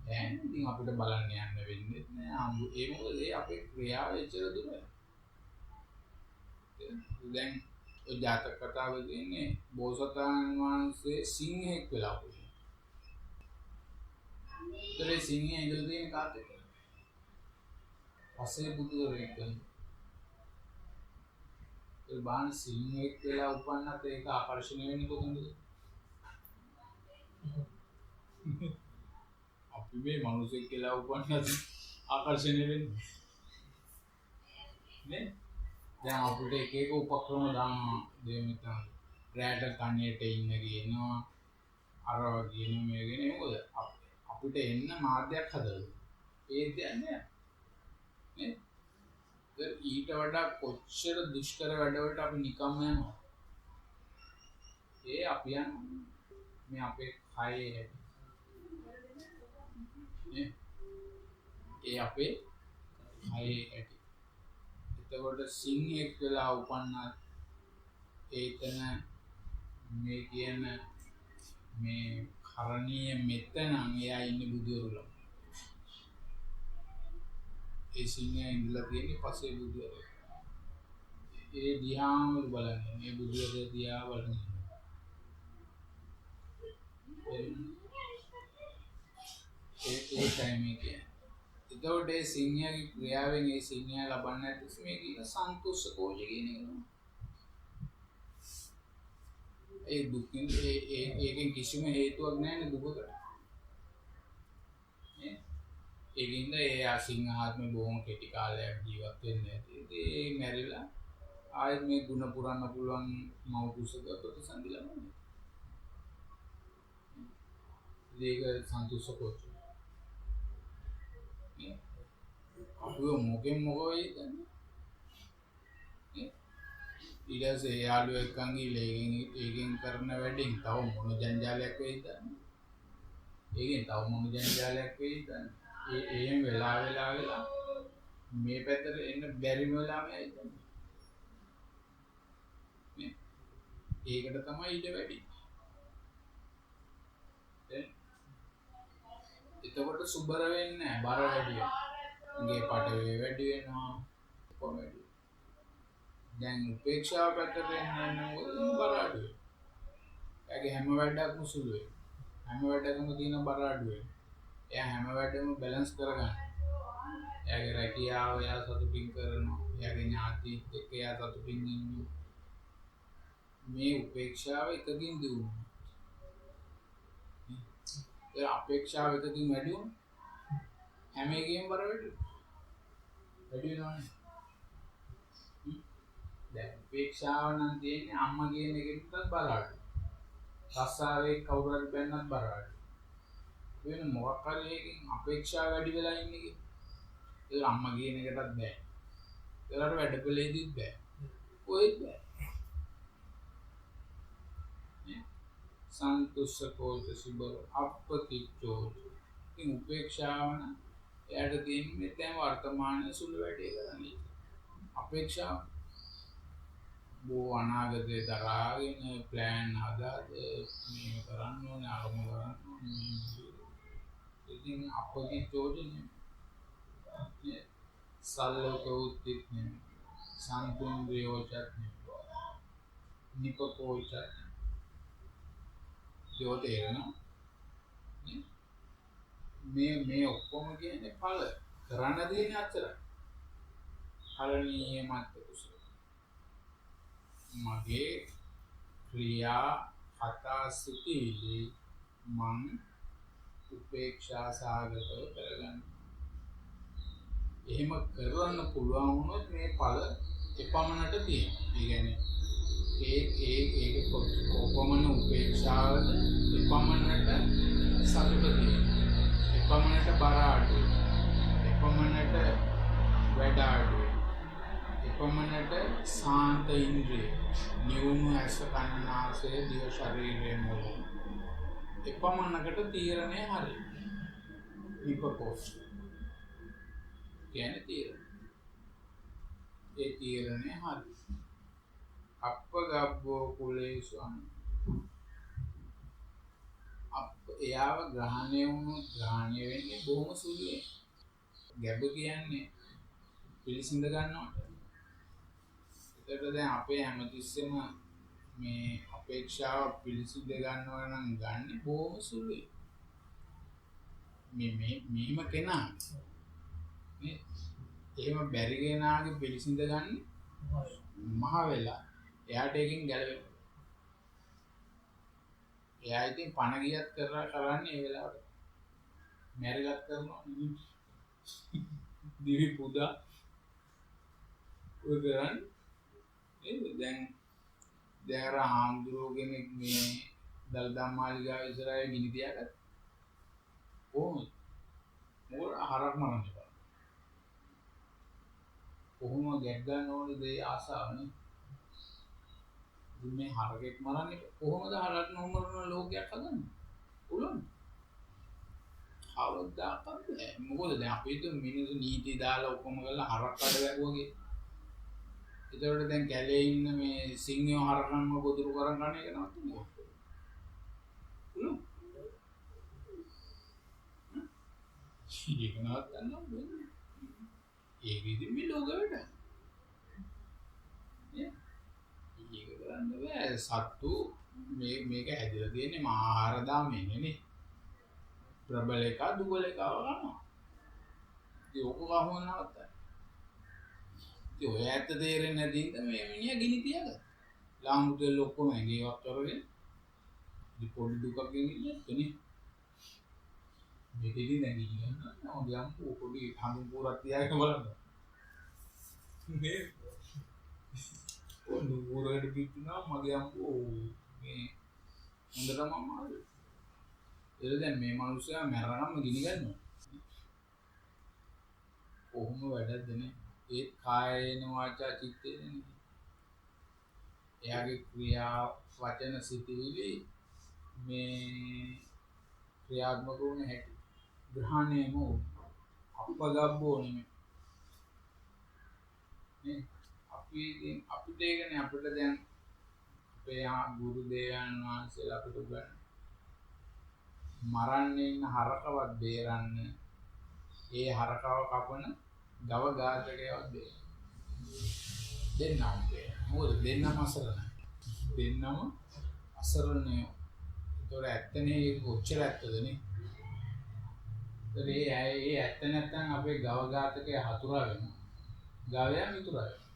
[SPEAKER 1] දැන් ඉතින් අපිට බලන්න යන්න වෙන්නේ නෑ. ඒ මොකද ඒ අපේ ක්‍රියාව එච්චර දුර. දැන් ඔය ජාතක කතාවේ තියෙන්නේ බෝසතාණන් වහන්සේ සිංහෙක් වෙලා වුණා. ඒතරේ සිංහය ඉඳලා තියෙන කාත් එක්ක. පස්සේ බුදුරෙක් වෙනවා. ඒ බාන සිංහෙක් වෙලා උපන්නත් ඒක ආකර්ෂණය වෙන්නේ කොහොමද? අපි මේ මිනිසෙක් කියලා උපන්නත් ආකර්ෂණය වෙන්නේ. නේ? දැන් අපිට එක එක උපක්‍රම දානවා දෙමිතා රැට කන්නේට ඉන්න කියනවා අර වගේ මේ කියන මොකද අපිට එන්න මාධ්‍යයක් හදලා ඒ කියන්නේ නේ ඊට වඩා කොච්චර දුෂ්කර වැඩවලට අපි නිකම්ම යනවා ඒ අපි යන්නේ මේ අපේ කයේ නේ ඒ අපේ කයේ ඇති එතකොට සිංහෙක් වෙලා උපන්නත් ඒතන මේ කියන මේ කරණීය මෙතන එයා ඉන්නේ බුදුරුල. ඒ සිංහයා ඉඳලා තියෙන්නේ පස්සේ බුදුරුල. ඒ දිහාම බලන්නේ මේ බුදුරුල දිහා බලන්නේ. ඒ ටයිම් එකේ එතකොට ඒ සිංහයාගේ ක්‍රියාවෙන් ඒ සිංහයා ලබන්නේ නැති මේ කියන සන්තුෂ්ඨ කෝජ කියන එක. ඒ දුකින් ඒකෙන් කිසිම හේතුවක් නැහැ නේ දුකට. නේ? ඒකින්ද ඒ සිංහාත්ම බොහොම කෙටි කාලයක් ජීවත් වෙන්නේ නැති. ඒ මැරිලා ආයෙත් මේ ಗುಣ පුරන්න පුළුවන් මව කුසක ප්‍රතිසන්දිලා නැහැ. ඒක සන්තුෂ්ඨ කෝජ. අපිව මොකෙන් මොකෝයි දන්නේ ඊට පස්සේ යාළුවෙක් එක්කන් ගිහලා ඒකෙන් කරන වැඩෙන් තව මොන ජංජාලයක් වෙයිද දන්නේ ඒකෙන් තව මොන ජංජාලයක් වෙයිද දන්නේ එහෙම වෙලා මේ පැත්තට එන්න බැරිම වෙලාවයි දන්නේ ඒකට තමයි ඊට වැඩි. එතකොට සුබර වෙන්නේ නැහැ, බර වැඩි වෙනවා. ගේ පටවේ වැඩි වෙනවා, කොහොමද? දැන් උපේක්ෂාව පැත්තට එන්න මොකද බර අඩු වෙනවා. එයාගේ හැම වැඩක්ම සුළු වෙනවා. හැම වැඩකම තියෙන බර අඩු වෙනවා. එයා හැම වැඩම බැලන්ස් කරගන්න. එයාගේ රැකියාව එයා සතුටින් කරනවා. එයාගේ ඥාතිත් එක්ක එයා සතුටින් ඉන්නවා. මේ උපේක්ෂාව එකකින් දිනුවා. ඒ අපේක්ෂාව එකකින් වැඩි වුණා. හැම එකෙම බර වැඩි වෙනවනේ. දැන් උපේක්ෂාව නම් තියෙන්නේ අම්මා කියන එකෙන්වත් බර අඩු. රස්සාවේ කවුරු හරි බැන්නත් බර අඩු. වෙන මොකක් හරි එකකින් අපේක්ෂාව වැඩි වෙලා ඉන්නේ කිය. ඒක අම්මා කියන එකටත් බෑ. ඒකට වැඩපලෙදිත් බෑ. කොහෙත් බෑ. සන්තුෂ්කෝච සුබර අප්පතිච්චෝ. ඉතින් උපේක්ෂාව නම් එයාට තියෙන්නේ දැන් වර්තමානයේ සුළු වැඩේ කරන්නේ. අපේක්ෂාව බෝ අනාගතේ දරාගෙන ප්ලෑන් හදාද මේ කරන්න ඕනේ අරමුණ කරන්න ඕනේ. ඉතින් අප්පතිච්චෝජනේ සල්ලක උත්තිත් නෙමෙයි. සම්පූර්ණයෝචත් නෙමෙයි. නිපකෝචත් යෝතේරන මේ ඔක්කොම කියන්නේ ඵල කරන්න දෙන්නේ අච්චරයි. ඵලනීය මත් කුසල. මගේ ක්‍රියා හතා සිටිලි මං උපේක්ෂා සාගතව කරගන්න. එහෙම කරන්න පුළුවන් වුණොත් මේ ඵල එපමණට තියෙනවා. ඒ කියන්නේ ඒක කොපමණ උපේක්ෂාවද එපමණට සතුට තියෙනවා. එපමණට බර අඩු වෙනවා. එපමණට වැඩ අඩු වෙනවා. එපමණට සාන්ත ඉන්ද්‍රිය නිවුණු ඇස කන නාසය දිව ශරීරය මොළ එපමණකට තීරණය හරි. විපකෝෂ කියන්නේ තීරණය. ඒ තීරණය හරි. අප්පගබ්බෝ කුලේසු එයාව ග්‍රහණය වුණොත් ග්‍රහණය වෙන්නේ බොහොම සුළුයි. ගැබ කියන්නේ පිළිසිඳ ගන්නවට. ඒකට දැන් අපේ හැමතිස්සෙම මේ අපේක්ෂාව පිළිසිඳ ගන්නවා නම් ගන්න බොහොම සුළුයි. මෙහිම කෙනා නේ එහෙම බැරි කෙනාගේ පිළිසිඳ ගන්න මහ වෙලා එයාට එකකින් ගැලවෙන්න. එයා ඉතින් පණ ගියත් කරන්නේ ඒ වෙලාවට. මැරිලත් කරනවා. දිවි පුදා ඔය කරන්නේ දැන් අර හාමුදුරුවෝ කෙනෙක් මේ දල්දා මාලිගාව ඉස්සරහේ ගිනි තියාගත්තා. කොහොමද? මොකද හරක් මරන්න බෑ. කොහොම ගැක් ගන්න ඕනේ දේ ආසාවනේ. මේ හරකෙක් මරන්නේ කොහොමද හරක් නොමරන ලෝකයක් හදන්නේ? පුළුවන්. අවදාපත් නෑ. මොකද දැන් අපි හිතුව මිනිස්සු නීති දාලා ඔක්කොම කරලා හරක් කඩ වැගුවගේ. ඒතකොට දැන් කැලේ ඉන්න මේ සිංහයෝ හරකන්ව ගොදුරු කරන් කන එක නවතුනේ. පුළුවන්. ඒක නවත්තන්න ඕනේ. ඒක ඉතින් මේ ලෝක වැඩ. ඒක කරන්න බෑ. සත්තු මේක හැදලා තියෙන්නේ ආහාර දාමෙන්නේ නේ. ප්‍රබල එක දුබල එකව ගන්නවා. ඉතින් ඕක කොහොමද නවත්තන්නේ? ඉතින් ඔය ඇත්ත තේරෙන්නේ නැති ඉඳ මේ මිනිහා ගිනි තියාගත්තා. ලාම්බුතෙල් ඔක්කොම ඇඟේවත් කරගෙන ඉතින් පොඩි දුකක් ගෙනින්නේ එනේ. මේකෙදි නැගී ගන්නවා. මම යම්කෝ පොඩි හඳුන් පුරක් තියාගෙන බලන්න. මේ පොඩි පුරකට පිටුනා මගේ යම්කෝ මේ හොඳටම අමාරුයි. ඒක දැන් මේ මිනිස්සයා මැරනම ගිනි ගන්නවා. කොහොම වැඩක්ද නේ? ඒ කායේන වාචා චිත්තේන එයාගේ ක්‍රියා වචන සිතිවිලි මේ ක්‍රියාත්මක වුණ හැටි ග්‍රහණයම අපගබ්බෝ නෙමෙයි. නේ අපිට ඒකනේ අපිට දැන් අපේ ගුරු දේවයන් වහන්සේලා අපිට උගන්වන්නේ මරන්න ඉන්න හරකවත් බේරන්න ඒ හරකව කපන ගව ඝාතකයවත් බේරන්න දෙන්නම බේරන්න. මොකද දෙන්නම අසරණයි. දෙන්නම අසරණයෝ. ඒතොර ඇත්තනේ කොච්චර ඇත්තදනේ. ඒ ඇත්ත නැත්තම් අපේ ගව ඝාතකය හතුරා වෙනවා. ගවයා මිතුරා වෙනවා.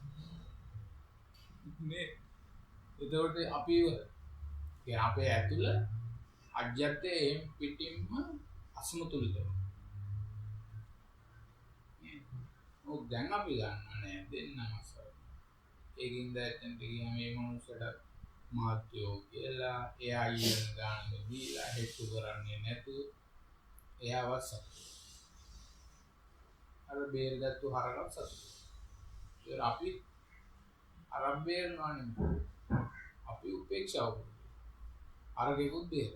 [SPEAKER 1] නේ එතකොට අපි අපේ ඇතුළ අජ්‍යත්තේ පිටින්ම අසමතුලිත වෙනවා. ඔව් දැන් අපි ගන්නනේ දෙන්නම අසරණ. ඒකින්ද ඇත්තට ගියාම මේ මනුස්සයට මාත්‍යෝ කියලා එයා ඊයන ගන්න දීලා හෙට්ටු කරන්නේ නැතුව එයාවත් සතුටු. අර බේරගත්තු හරකව සතුටු. ඒක අපි අරබ්බේරනවා නෙමෙයි. අපි උපේක්ෂාව අරගෙකුත් බේර.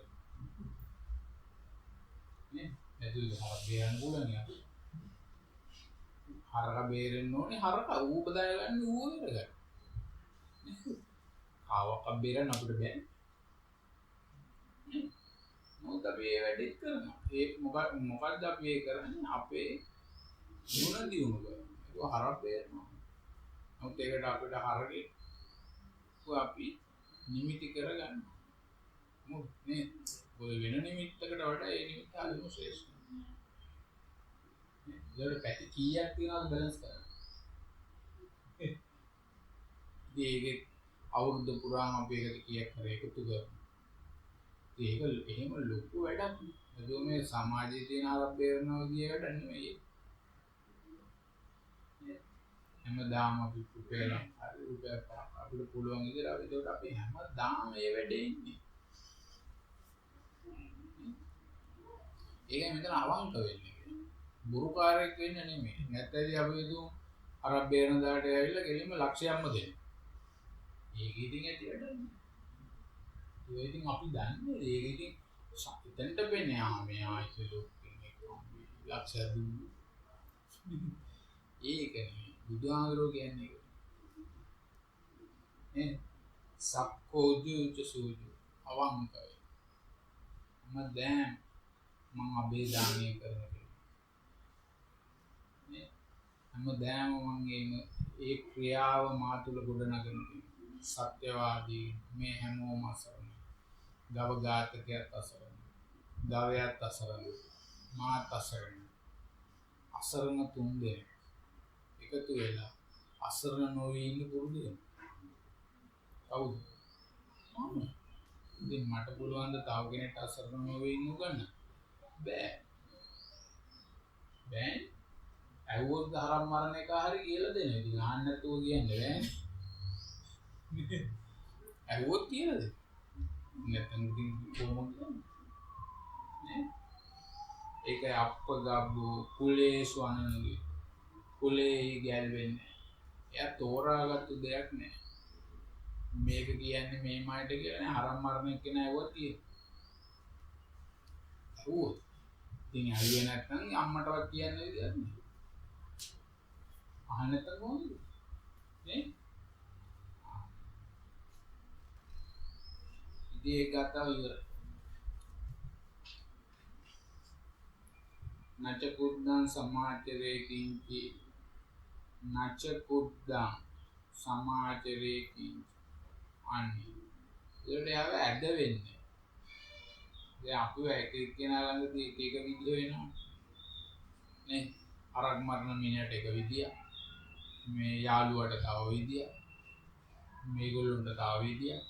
[SPEAKER 1] නේ නැතුව අරබ්බේරන්න පුළුවන් නේ. හරක බේරෙන්න ඕනේ හරක ඌ බදාගන්න ඌ ඉරගන්න. කාවක් බේරන්න අපිට බෑ. මොකද අපි ඒ වැඩේත් කරනවා. ඒ මොකක්ද අපි ඒ කරන්නේ අපේ ජීවන දියුණුව කරනවා. ඒක හරක් බේරනවා. නමුත් ඒකට අපිට හරගේ අපි නිමිති කරගන්න. මොකද නේ ඔය වෙන නිමිත්තකට වඩා ඒ නිමිත්ත අදිනු ශ්‍රේෂ්ඨයි. ඒවල පැති කීයක් තියනවද බැලන්ස් කරන්න. ඒකේ අවුරුදු පුරාම අපි ඒකට කීයක් හරි එකතු කරනවා. ඒක එහෙම ලොකු වැඩක් නේ. ඒක මේ සමාජයේ තියෙන ආරම්භයනවා කිය වැඩ නෙමෙයි. හැමදාම අපි පුපේලා හරි රුපියල් 5ක් අපිට පුළුවන් ඉතින් ඒකට අපි හැමදාම මේ වැඩේ ඉන්නේ. ඒක මෙතන අවංක වෙන්නේ. බුරුකාරයෙක් වෙන්න නෙමෙයි. නැත්නම් අපි හිතුව අර බේරන දාට ඇවිල්ලා ගෙලින්ම ලක්ෂයක්ම දෙන්න. ඒක ඉතින් ඇති වැඩක්. ඒ ඉතින් අපි දන්නේ ඒක ඉතින් එතනට වෙන්නේ මෙයා ඉතලු ලක්ෂ දුන්නු. ඒක නෙමෙයි. බුදුහාමුදුරුවෝ කියන්නේ නේ සක්කෝජුච සූජු අවංකයි. මම අභේදානය කරනවා. නේ හැමදාම මම ඒ ක්‍රියාව මා තුළ ගොඩනගන සත්‍යවාදී මේ හැමෝම අසරණයි. ගව ඝාතකයත් අසරණයි. ගවයාත් අසරණයි. මාත් අසරණයි. අසරණ තුන් දෙනෙක් එකතු වෙලා අසරණ නොවී ඉන්න පුරුදු වෙනවා. කවුද? මම. ඉතින් මට පුළුවන් ද තව කෙනෙක්ට අසරණ නොවී ඉන්න ගන්න? බෑ. බෑ. ඇහුවොත් හරම් මරණ එක හරි කියලා දෙනවා. ඉතින් අහන්න නැතුව කියන්නේ බෑනේ. ඇහුවොත් කියලා දෙන්න. නැත්නම් ඉතින් කොහොමද නේ? ඒක අප්පගබ්බෝ කුලේ ස්වනනගේ කුලේ ගැල්වෙන්නේ. එයා තෝරාගත්තු දෙයක් නෑ. මේක කියන්නේ මේ මායට කියලා නේ හරම් මරණ එක නෑ ඇහුවොත් තියෙන්නේ. ඇහුවොත් ඉතින් ඇහුවේ නැත්නම් අම්මටවත් කියන්න විදියක් නෑ. අහන්න නැත්නම් කොහොමද? නේ? ඉතින් ඒක ගත්තා ඉවරයි. නච කුද්දං සමාචරේ කිංචි නච කුද්දං සමාචරේ කිංචි අනි ඒකට ආව ඇද වෙන්නේ. දැන් අපි එක එක්කෙනා ළඟදී එක විදිය වෙනවා නේ. අරක් මරණ මිනිහට එක විදියක්, මේ යාළුවට තව විදියක්, මේගොල්ලොන්ට තව විදියක්.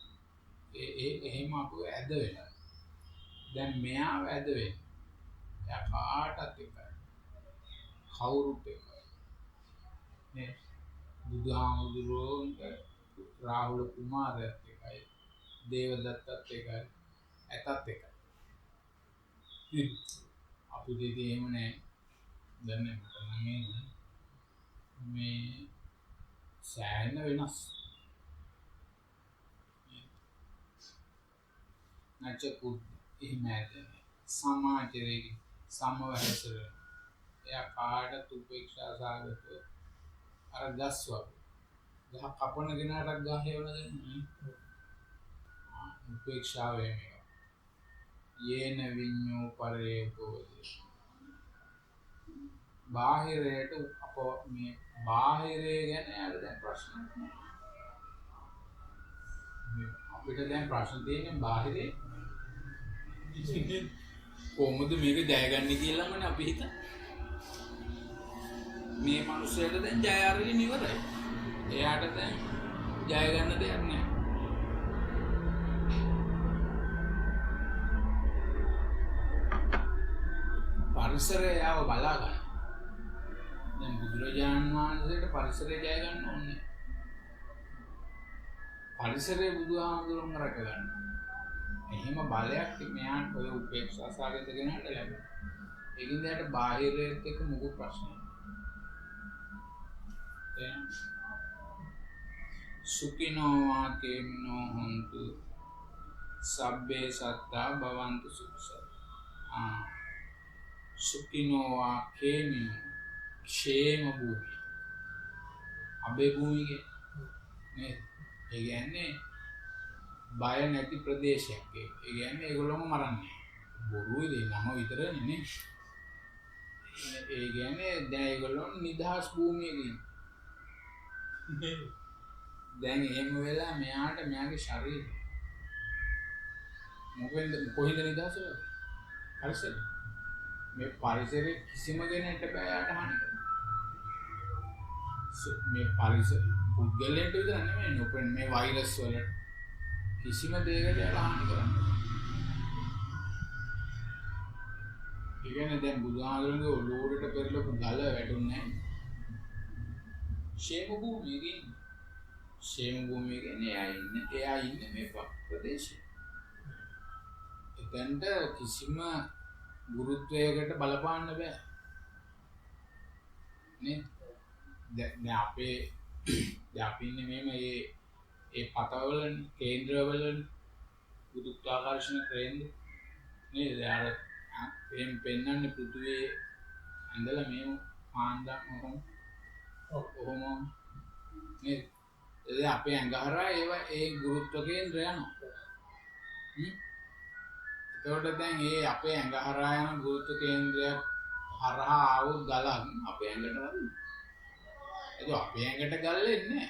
[SPEAKER 1] එහෙම අපු ඇද වෙනවා. දැන් මෙයාව ඇද වෙන්නේ. එයා කාටත් එකයි. කවුරුත් එකයි. නේ බුදුහාමුදුරුවෝ රාහුල කුමාරයාත් එකයි. දේවදත්තත් එකයි. ඇතත් එකයි. අපි දෙදී එහෙම නැහැ. දැන් මේ සෑහෙන වෙනස්. නැචකුත් එහෙම ඇදෙන්නේ. සමාජයේ සමවැසර එයා කාටත් උපේක්ෂා සාගත අර ගස්වක්. ගහ කපන කෙනාට ගහ හේවන දෙන්නේ. උපේක්ෂාව එහෙම එකක්. යේන විඤ්ඤෝ පරේකෝ බාහිරයට අප මේ බාහිරය ගැන යාට දැන් ප්‍රශ්නයක් නෑ. අපිට දැන් ප්‍රශ්න තියෙන්නේ බාහිරේ කොහොමද මේක ජයගන්නේ කියලාමනේ අපි හිතන්නේ. මේ මිනිස්සයාට දැන් ජය අරගෙන ඉවරයි. එයාට දැන් ජය ගන්න දෙයක් නෑ. පරිසරය යාව බලා ගන්න. දැන් බුදුරජාණන් වහන්සේට පරිසරය ජය ගන්න ඕනේ. පරිසරය බුදුහාමුදුරුවෝ රැක ගන්න. එහෙම බලයක් මෙයාට ඔය උපේක්ෂා සාගත කෙනාට ලැබෙනවා. ඒකින්ද යාට බාහිරයේත් එක්ක මොකක් ප්‍රශ්නයක්. සුඛිනෝ වාකේමිනෝ හොන්තු සබ්බේ සත්තා භවන්තු සුඛසත්. සුඛිනෝ වාකේමිනෝ ക്ഷേම භූමිය. අබේ භූමියේ නේ. ඒ කියන්නේ බය නැති ප්‍රදේශයක්. ඒ කියන්නේ ඒගොල්ලෝම මරන්නේ. බොරුයි දෙ නම විතරනේ නේ. ඒ කියන්නේ දැන් ඒගොල්ලෝ නිදහස් භූමියක ඉන්නේ. දැන් එහෙම වෙලා මෙයාට මෙයාගේ ශරීරය මොකෙන්ද කොහෙන්ද නිදහස් වෙන්නේ? පරිසරය. මේ පරිසරේ කිසිම කෙනෙක්ට බෑ යාට හානි කරන්න. මේ පරිසර පුද්ගලයන්ට විතර නෙමෙයි නොපෙන් මේ වෛරස් වල කිසිම දෙයකට යාට හානි කරන්න. ඒ කියන්නේ දැන් බුදුහාමුදුරන්ගේ ඔළුවට පෙරලපු ගල වැටුන්නේ නැහැ. ക്ഷേම භූමියකින් ക്ഷേම භූමිය කියන්නේ එයා ඉන්නේ මේ ප්‍රදේශයේ. එතනට කිසිම ගුරුත්වයකට බලපාන්න බෑ. නේ? දැන් අපේ අපි ඉන්නේ මේ පතවල කේන්ද්‍රවල ගුරුත්වාකර්ෂණ කේන්ද්‍ර නේද? අර පෙන්නන්නේ පෘථුවියේ ඇඳලා මේ පාන්දම් ඔහොම නේද? එතකොට අපේ ඇඟ හරහා ඒ ගුරුත්ව කේන්ද්‍රය යනවා. එතකොට දැන් අපේ ඇඟ හරහා යන ගුරුත්ව කේන්ද්‍රයක් හරහා ආවොත් ගලක් අපේ ඇඟට වදිනවා. ඒක අපේ ඇඟට ගල්ලෙන්නේ නැහැ.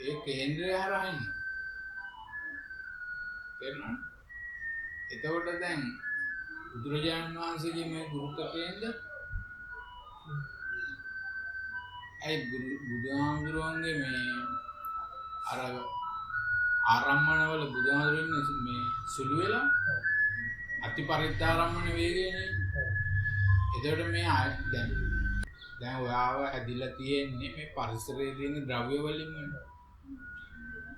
[SPEAKER 1] ඒ කේන්ද්‍රය හරහා එන්නේ. තේරුණාද? එතකොට දැන් බුදුරජාණන් වහන්සේගේ මේ ගුරුත්ව කේන්ද්‍ර බුදුහාමුදුරුවන්ගේ මේ අර ආරම්මණවල බුදුහාමුදුරුවෝ මේ සුළු වෙලා අතිපරිත්තාරම්මන වේගයනේ. එතකොට මේ දැන් ඔයාව ඇදිලා තියෙන්නේ මේ පරිසරයේ තියෙන ද්‍රව්‍ය වලින් නේ.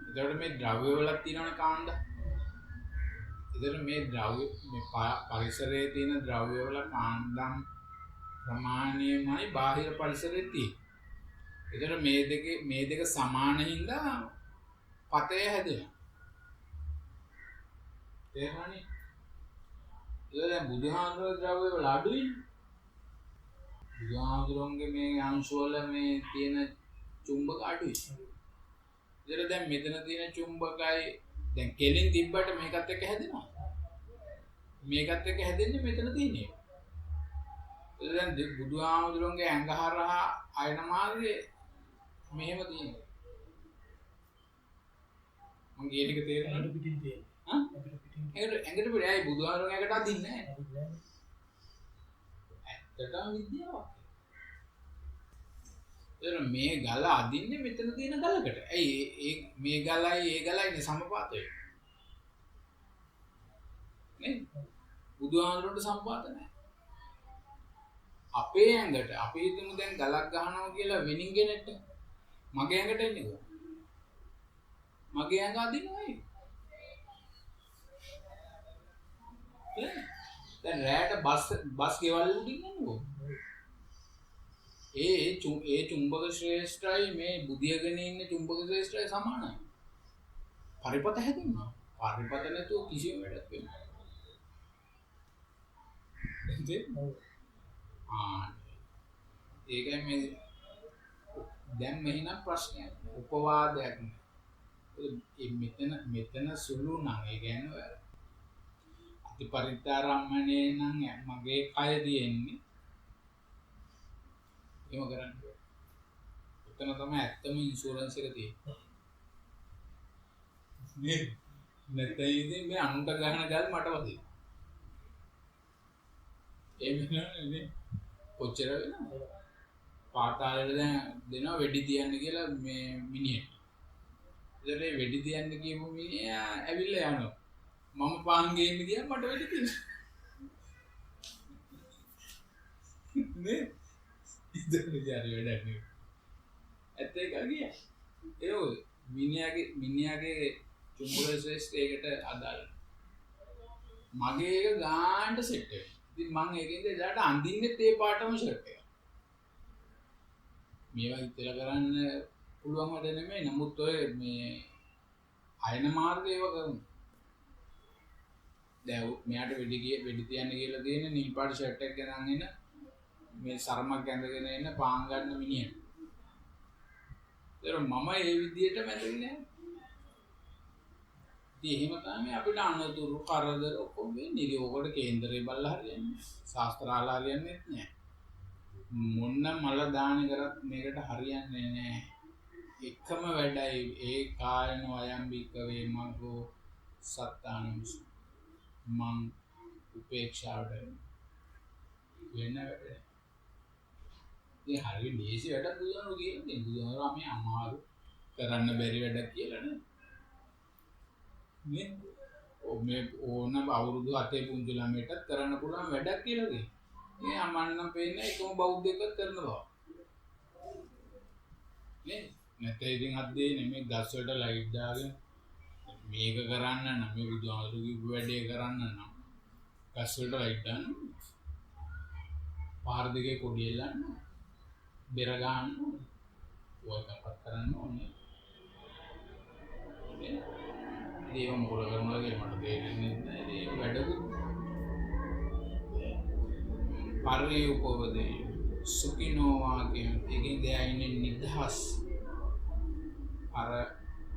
[SPEAKER 1] එතකොට මේ ද්‍රව්‍ය වලක් තියෙනවනේ කාණ්ඩ. එතකොට මේ පරිසරයේ තියෙන ද්‍රව්‍ය වල කාණ්ඩම් ප්‍රමාණයමයි බාහිර පරිසරයේ තියෙන්නේ. එතකොට මේ දෙක සමාන හින්දා පතේ හැදෙනවා. තේරුණානේ? ඒක බුදුහාමුදුරුවෝ ද්‍රව්‍ය වල අඩුයි. බුදුහාමුදුරුවන්ගේ මේ අංශ වල මේ තියෙන චුම්බක අඩුයි. ඒතර දැන් මෙතන තියෙන චුම්බකයි දැන් කෙලින් තිබ්බට මේකත් එක්ක හැදෙනවා. මේකත් එක්ක හැදෙන්නේ මෙතන තියෙන්නේ. ඒක දැන් බුදුහාමුදුරුවන්ගේ ඇඟ හරහා ආයන මාර්ගයේ මෙහෙම තියෙනවා. මං කියන එක තේරෙනවද? පිටින් තියෙන්නේ. ඇඟට පිටයි බුදුහාමුදුරුවෝ ඇඟට අදින්නේ නැහැ. ඇත්තටම විද්‍යාවක්. මේ ගල අදින්නේ මෙතන තියෙන ගලකට. ඇයි මේ ගලයිනේ සමපාත වෙන්නේ. නේ? බුදුහාමුදුරුවන්ට සමපාත නැහැ. අපේ ඇඟට අපි හිතමු දැන් ගලක් ගහනවා කියලා වෙනින් ගෙනෙට මගේ ඇඟට එන්නේ කොහොමද? මගේ ඇඟ අදිනවයි. දැන් රැයට බස් ගෙවල් උඩින් යනවා. ඒ චුම්බක ශ්‍රේෂ්ඨයි මේ බුදියගෙන ඉන්න චුම්බක ශ්‍රේෂ්ඨයි සමානයි. පරිපත හැදෙනවා. පරිපත නැතුව කිසිම වැඩක් වෙන්නේ නැහැ. ඒකයි මේ දැන් මෙහිනම් ප්‍රශ්නයක් උපවාදයක් නෑ. මෙතන සුළු නම් ඒ කියන්නේ අති පරිත්‍යාරම්මනේ නම් මගේ කය තියෙන්නේ එහෙම කරන්නේ. එතන තමයි ඇත්තම ඉන්ෂුරන්ස් එක තියෙන්නේ. නේ නැත්නම් ඉතින් මේ අනුන්ට ගහන ගල් මට වදිනවා. ඒ වෙනවනේ කොච්චර වෙනවද? පාතාලෙට දැන් දෙනවා වෙඩි තියන්න කියලා මේ මිනිහෙක්. ඉතින් ඒ වෙඩි තියන්න කියපු මිනිහා ඇවිල්ලා යනවා. මම පාන් ගේන්න ගියා මට වෙඩි තියනවා. නේ ඉතින් විචාරේ වැඩක් නෙවෙයි. ඇත්ත ඒක ගියා. ඒ ඔය මිනිහාගේ චුම්බුල ශ්‍රේෂ්ඨ ඒකට අදාළ. මගේ එක ගානට සෙට් වෙනවා. ඉතින් මම ඒකෙන්ද එදාට අඳින්නෙත් ඒ පාටම ෂර්ට් එක. මේවා ඉතල කරන්න පුළුවන් වැඩ නෙමෙයි. නමුත් ඔය මේ අයන මාර්ගය ඒව කරමු. දැන් මෙයාට වෙඩි තියන්න කියලා දෙන නිල් පාට ෂර්ට් එකක් ගෙනන් එන මේ සරමක් ඇඳගෙන එන පාන් ගන්න මිනිහා. ඒතර මම ඒ විදිහට මැදෙන්නේ නැහැ. ඉතින් එහෙම තමයි අපිට අනතුරු කරදර ඔක්කොම වෙන්නේ. ඉතින් ඕකට කේන්දරේ බලලා හරියන්නේ. ශාස්ත්‍රාලා හරියන්නේ නැහැ. මොන්න මල දාන කරත් මේකට හරියන්නේ නැහැ. එකම වැඩයි ඒ කායන වයම්බිකවේ මග්ගෝ සත්තානං මං උපේක්ෂාවට වෙන වැඩ. ඉතින් හරිය ලේසි වැඩක් බුදුහාමුදුරුවෝ කියන්නේ. බුදුහාමුදුරුවෝ මේ අමාරු කරන්න බැරි වැඩක් කියලා නේ. මේ ඕන අවුරුදු 7 පුංචි ළමයටත් කරන්න පුළුවන් වැඩක් කියලා දෙන්නේ. මේ අමන්නම් පේන්නේ එකම බෞද්ධයෙක්වත් කරන බව. නේ? නැත්නම් ඉතින් අද්දේ නෙමෙයි ගස් වලට ලයිට් දාගෙන මේක කරන්න නම් මේ බුදුහාමුදුරුවෝ කිව්ව වැඩේ කරන්න නම් ගස් වලට ලයිට් දාන්න. පාර දෙකේ කොඩි එල්ලන්න. බෙර ගන්න. ඔය කප්පත් කරන්න ඕනේ. දේව මොකද කරනවා කියලා මට තේරෙන්නේ නැහැ. ඒ වැඩකුත් පරිඋපවදේ සුඛිනෝ වාක්‍යයෙන් එකකින් දෙයින්නේ නිදහස් අර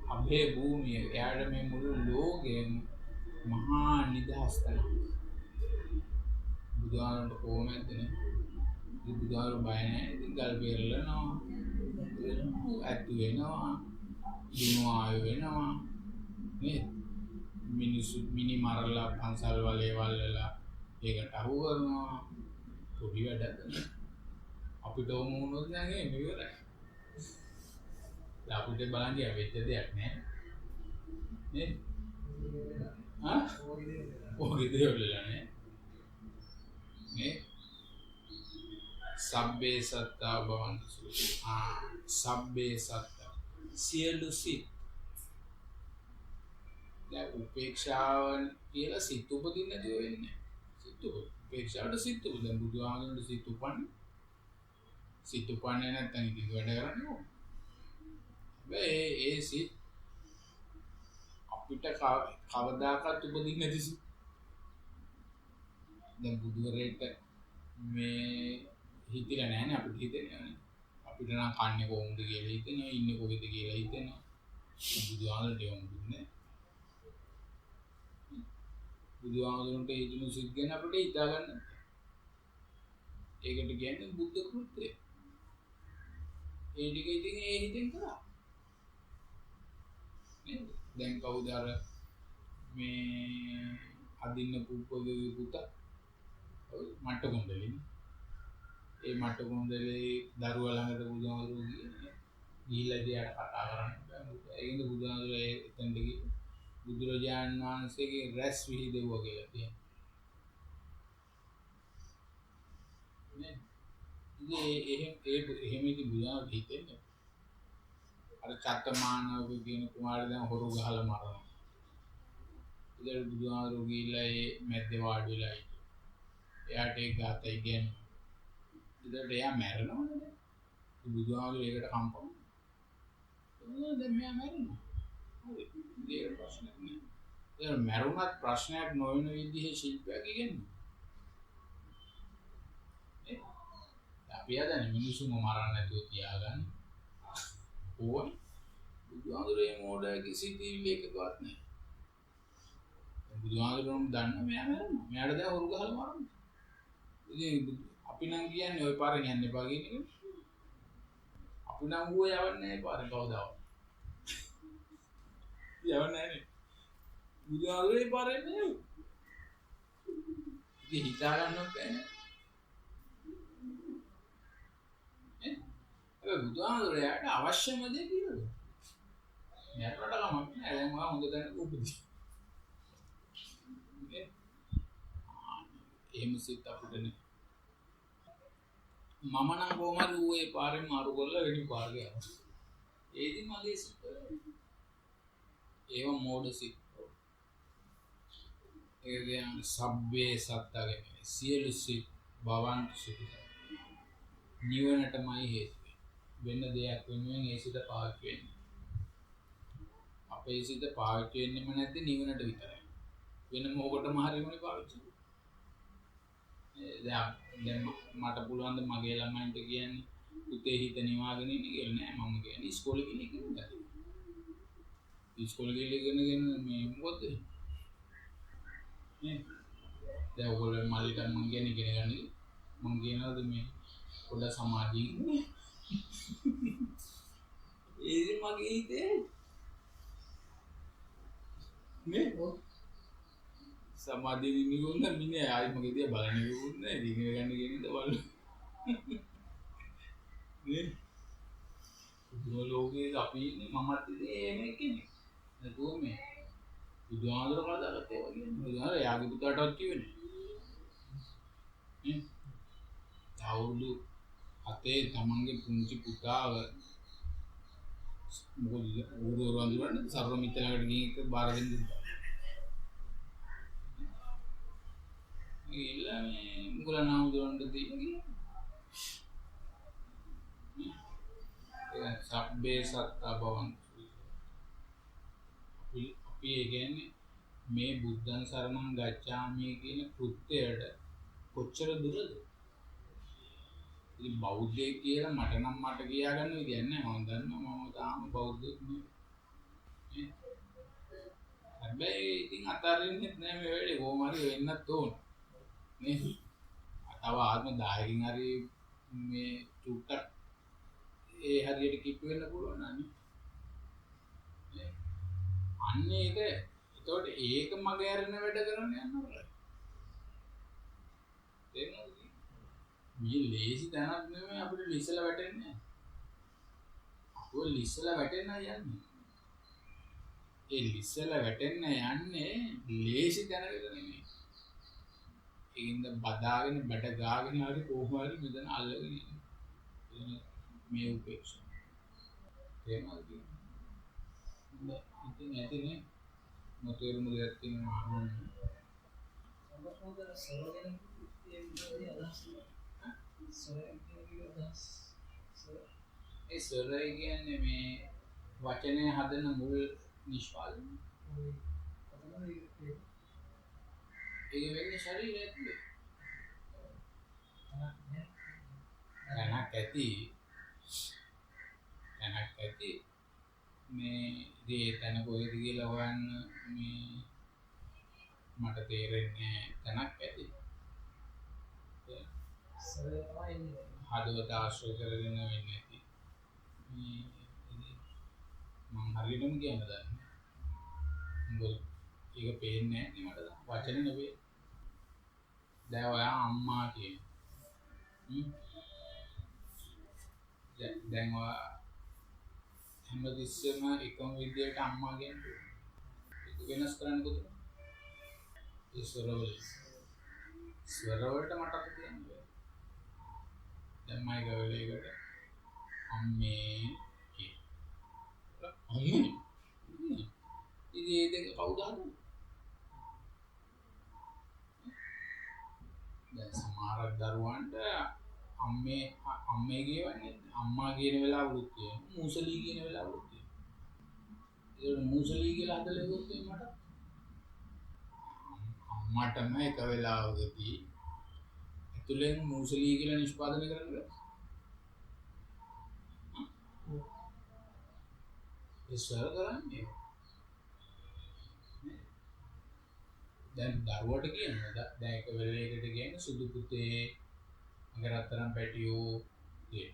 [SPEAKER 1] අභේ භූමිය එයාට මේ මුළු ලෝකෙම මහා නිදහස් තමයි. බුදුහාමුදුරන්ට කොහොමද නේ? බුදුහාමුදුරු බය නැහැ. ඉතින් ගල් බෙරලනවා. ඇතු වෙනවා. දිනු ආය වෙනවා. නේ මිනි මරලා පන්සල් වලේ වල්ලලා ඒකට අහු කරනවා. පොඩි වැඩක් අපිට ඕම වුණොත් නම් ඒ මෙවරයි. අපිට බලන්න වෙච්ච දෙයක් නෑ නේ. ඔගේ දේවල් නෑ නේ. සබ්බේ සත්තා භවන්තු සබ්බේ සත්තා සියලු සිත්. දැන් උපේක්ෂාව කියලා සිත් උපදින්න නැතුව වෙන්නේ. සිත් උපේක්ෂාවට සිත් උපදින්න බුදුහාමුදුරන්ට සිත් උපන්නේ. සිත් උපන්නේ නැත්නම් ඉතින් වැඩ කරන්නේ කොහොමද? ඒ සිත් අපිට කවදාකවත් උපදින්නේ නැති සිත්. දැන් බුදුරේට මේ හිතිලා නැහැනේ අපිට හිතෙන්නේ නැහැ. අපිට නම් කන්නේ කොහොමද කියලා හිතෙනවා, ඉන්නේ කොහෙද කියලා හිතෙනවා. බුදුහාමුදුරන්ට යොමු දුන්නේ. බුදුහාමුදුරන්ට හේතුණු සිත් ගැන අපිට හිතා ගන්න. ඒකට කියන්නේ බුද්ධ කෘත්‍යය. ඒ ටික ඉතින් ඒ හිතෙන් කරා. නේද? දැන් කවුද අර මේ අදින්න පුප්පගේ පුතා මට්ට කොණ්ඩලේ. ඒ මට්ට කොණ්ඩලේ දරුවා ළඟට බුදුහාමුදුරුවෝ ගිහිල්ලා ඉතියාට කතා කරන්නේ. ඒකින්ද බුදුහාමුදුරුවෝ එතනට ගිහින් බුදුරජාණන් වහන්සේගේ රැස් විහිදෙව්වා කියලා කියනවා. නේ? ඉතින් එහෙම ඉතින් බුදුහාමුදුරුවෝ හිතෙන්නේ. අර චත්තමානව කියන කුමාරයා දැන් හොරු ගහලා මරනවා. ඉතින් බුදුහාමුදුරුවෝ ගිහිල්ලා ඒ මැද්දේ වාඩි වෙලා ඉන්නවා. එයාට ඒ ගාතයි කියන්නේ. ඉතින් එයා මැරෙනවනේ. බුදුහාමුදුරුවෝ ඒකට කම්පන. දැන් මෙයා මැරෙනවා. හරි. ඒක ප්‍රශ්නයක් නෑ. ඒක මැරුණත් ප්‍රශ්නයක් නොවන විදිහේ ශිල්පයක් ඉගෙනගන්න. අපි හදන්නේ මිනිසුන්ව මරන්න නැතුව තියාගන්න. ඕයි. බුදුහාමුදුරේ මෝඩ කිසිතිවිලි එකකවත් නැහැ. බුදුහාමුදුරන් දන්න මෙයා මරනවා. මෙයාට දැන් හොරු ගහලා මරනවා. ඉතින් අපි නම් කියන්නේ ওই පාරෙන් යන්න එපා කියන එක. අපි නම් ඌව යවන්නේ නැහැ පාරේ කවදාවත්. යවන්නේ නැහැ. බුදුහාමුදුරේ පාරේ නේ. ඉතින් හිතා ගන්නවත් බෑනේ. බුදුහාමුදුරයාට අවශ්‍යම දේ කියලා. මට කමක් නෑ. දැන් මම හොඳ දැනට උපදී. එහෙම සිත් අපිට නේ. මම නම් කොහමද ඌේ පාරෙන් මාරු කරලා වෙඩි පාර ගියා. ඒදි මගේ සිත්. ඒව මෝඩ සිත්. ඒ කියන්නේ සබ්බේ සත්තගේ සියලු සිත් භවන්ත සිත්. නිවනටමයි හේතු. වෙන දෙයක් වෙනුවෙන් ඒ සිත පාවිච්චි වෙන්නේ. අපේ සිත පාවිච්චි වෙන්නෙම නැද්ද නිවනට විතරයි. වෙන මොකටම හරියුනේ පාවිච්චි. දැන් මට පුළුවන් ද මගේ ළමයින්ට කියන්නේ පුතේ හිත නිවාගෙන ඉන්න කියලා නෑ මම කියන්නේ ඉස්කෝලේ ගිහින් ඉගෙන ගන්න. ඉස්කෝලේ ගිහින් ඉගෙනගෙන මේ මොකද? නේ? දැන් ඔයගොල්ලෝ මල්ලිට මම කියන්නේ ඉගෙන ගන්න. මම කියනවාද මේ පොඩ සමාධිය ඒදි මගේ හිතේ නේ සමාධිය නිගුණ මිනේ ආයි මගේ දිහා බලන්නේ නෙවෙයි ඉගෙන ගන්න කියනද බලන්න නේ ලෝකේ අපි ඉන්නේ මමත් ඉතින් මේ කෙනෙක් නේද මේ බුදුහාමුදුර කතාවත් ඒ වගේ බුදුහාමුදුර යාගේ පුතාටවත් කිව්වේ නේ අවුරුදු අතේ තමන්ගේ පුංචි පුතාව මොකද ඌරෝ වන්දුරන්නේ සර්ව මිත්‍රලකට ගිහින් එක බාර දෙන්න දුන්නා. ඊළඟ මේ මුගලන් ආමුදුරන්ට දෙන්නේ. ඒ සබ්බේ සත්තා භවන්තු. අපි කියන්නේ මේ බුද්ධං සරණං ගච්ඡාමි කියන කෘත්‍යයට කොච්චර දුරද? ඉතින් බෞද්ධයෙක් කියලා මට කියා ගන්න විදියක් නැහැ. මම දන්නවා මම තාම බෞද්ධයෙක් නෙවෙයි. හැබැයි ඉතින් අතාරින්නෙත් නැහැ මේ වෙලේ කොහොම හරි වෙන්නත් ඕන. නේ? තව ආත්ම 10කින් හරි මේ චුට්ටක් ඒ හරියට කිප්පු වෙන්න පුළුවන් නන්නේ. අන්න ඒක එතකොට ඒක මගේ අරන වැඩ කරන්න යනවා. තේරුණාද? මේ ලේසි දැනක් නෙමෙයි අපිට ලිස්සලා වැටෙන්නේ. අපෝ ලිස්සලා වැටෙන්න යන්නේ. ඒ ලිස්සලා වැටෙන්න යන්නේ ලේසි දැනකට නෙමෙයි. ඒකින්ද බදාගෙන බඩ ගාගෙන හරි කොහොම හරි මෙතන අල්ලගෙන ඉන්නේ. මේ උපේක්ෂා. තේරුණාද? ඉතින් ඇතිනේ මොතේරුම දෙයක් තියෙනවා. සම්බන්ධව සරලගෙන ඒ විදිහේ අදහස් ඒ සරය කියන්නේ මේ වචනය හදන මුල් නිෂ්පාදනය. ඒක වෙන්නේ ශරීරය ඇතුලේ. තැනක් ඇති මේ දී තැන කොහෙද කියලා හොයන්න මේ මට තේරෙන්නේ තැනක් ඇති. හදවත ආශ්‍රය කරගෙන වෙන්නේ නැති මේ මම හරියටම කියන්න දන්නේ මොකද ඒක පේන්නේ නැහැ මට වචන නෙවෙයි දැන් ඔයා අම්මා කියන දැන් ඔයා හැමතිස්සෙම එකම විදියට අම්මා කියන්නේ ඒක වෙනස් කරන්න කොහොමද ඒ ස්වර වලට මතක තියන්නේ දැන් මයික වෙලේකට අම්මේ අම්මේ ඉතින් ඒක කවුද හදන්නේ දැන් සමහර දරුවන්ට අම්මේ කියවන්නේ අම්මා කියන වෙලාවලුත් තියෙනවා මූසලී කියන වෙලාවලුත් තියෙනවා ඒක මූසලී කියලා හදලා ඉවොත් මට අම්මටම එක වෙලාවකදී ඇතුලෙන් මූසලී කියලා නිෂ්පාදනය කරන්න බෑ ඒ ස්වර කරන්නේ. දැන් දරුවට කියනවා දැන් එක වෙලේකට කියන්නේ සුදු පුතේ මගේ රත්තරන් පැටියෝ කියන.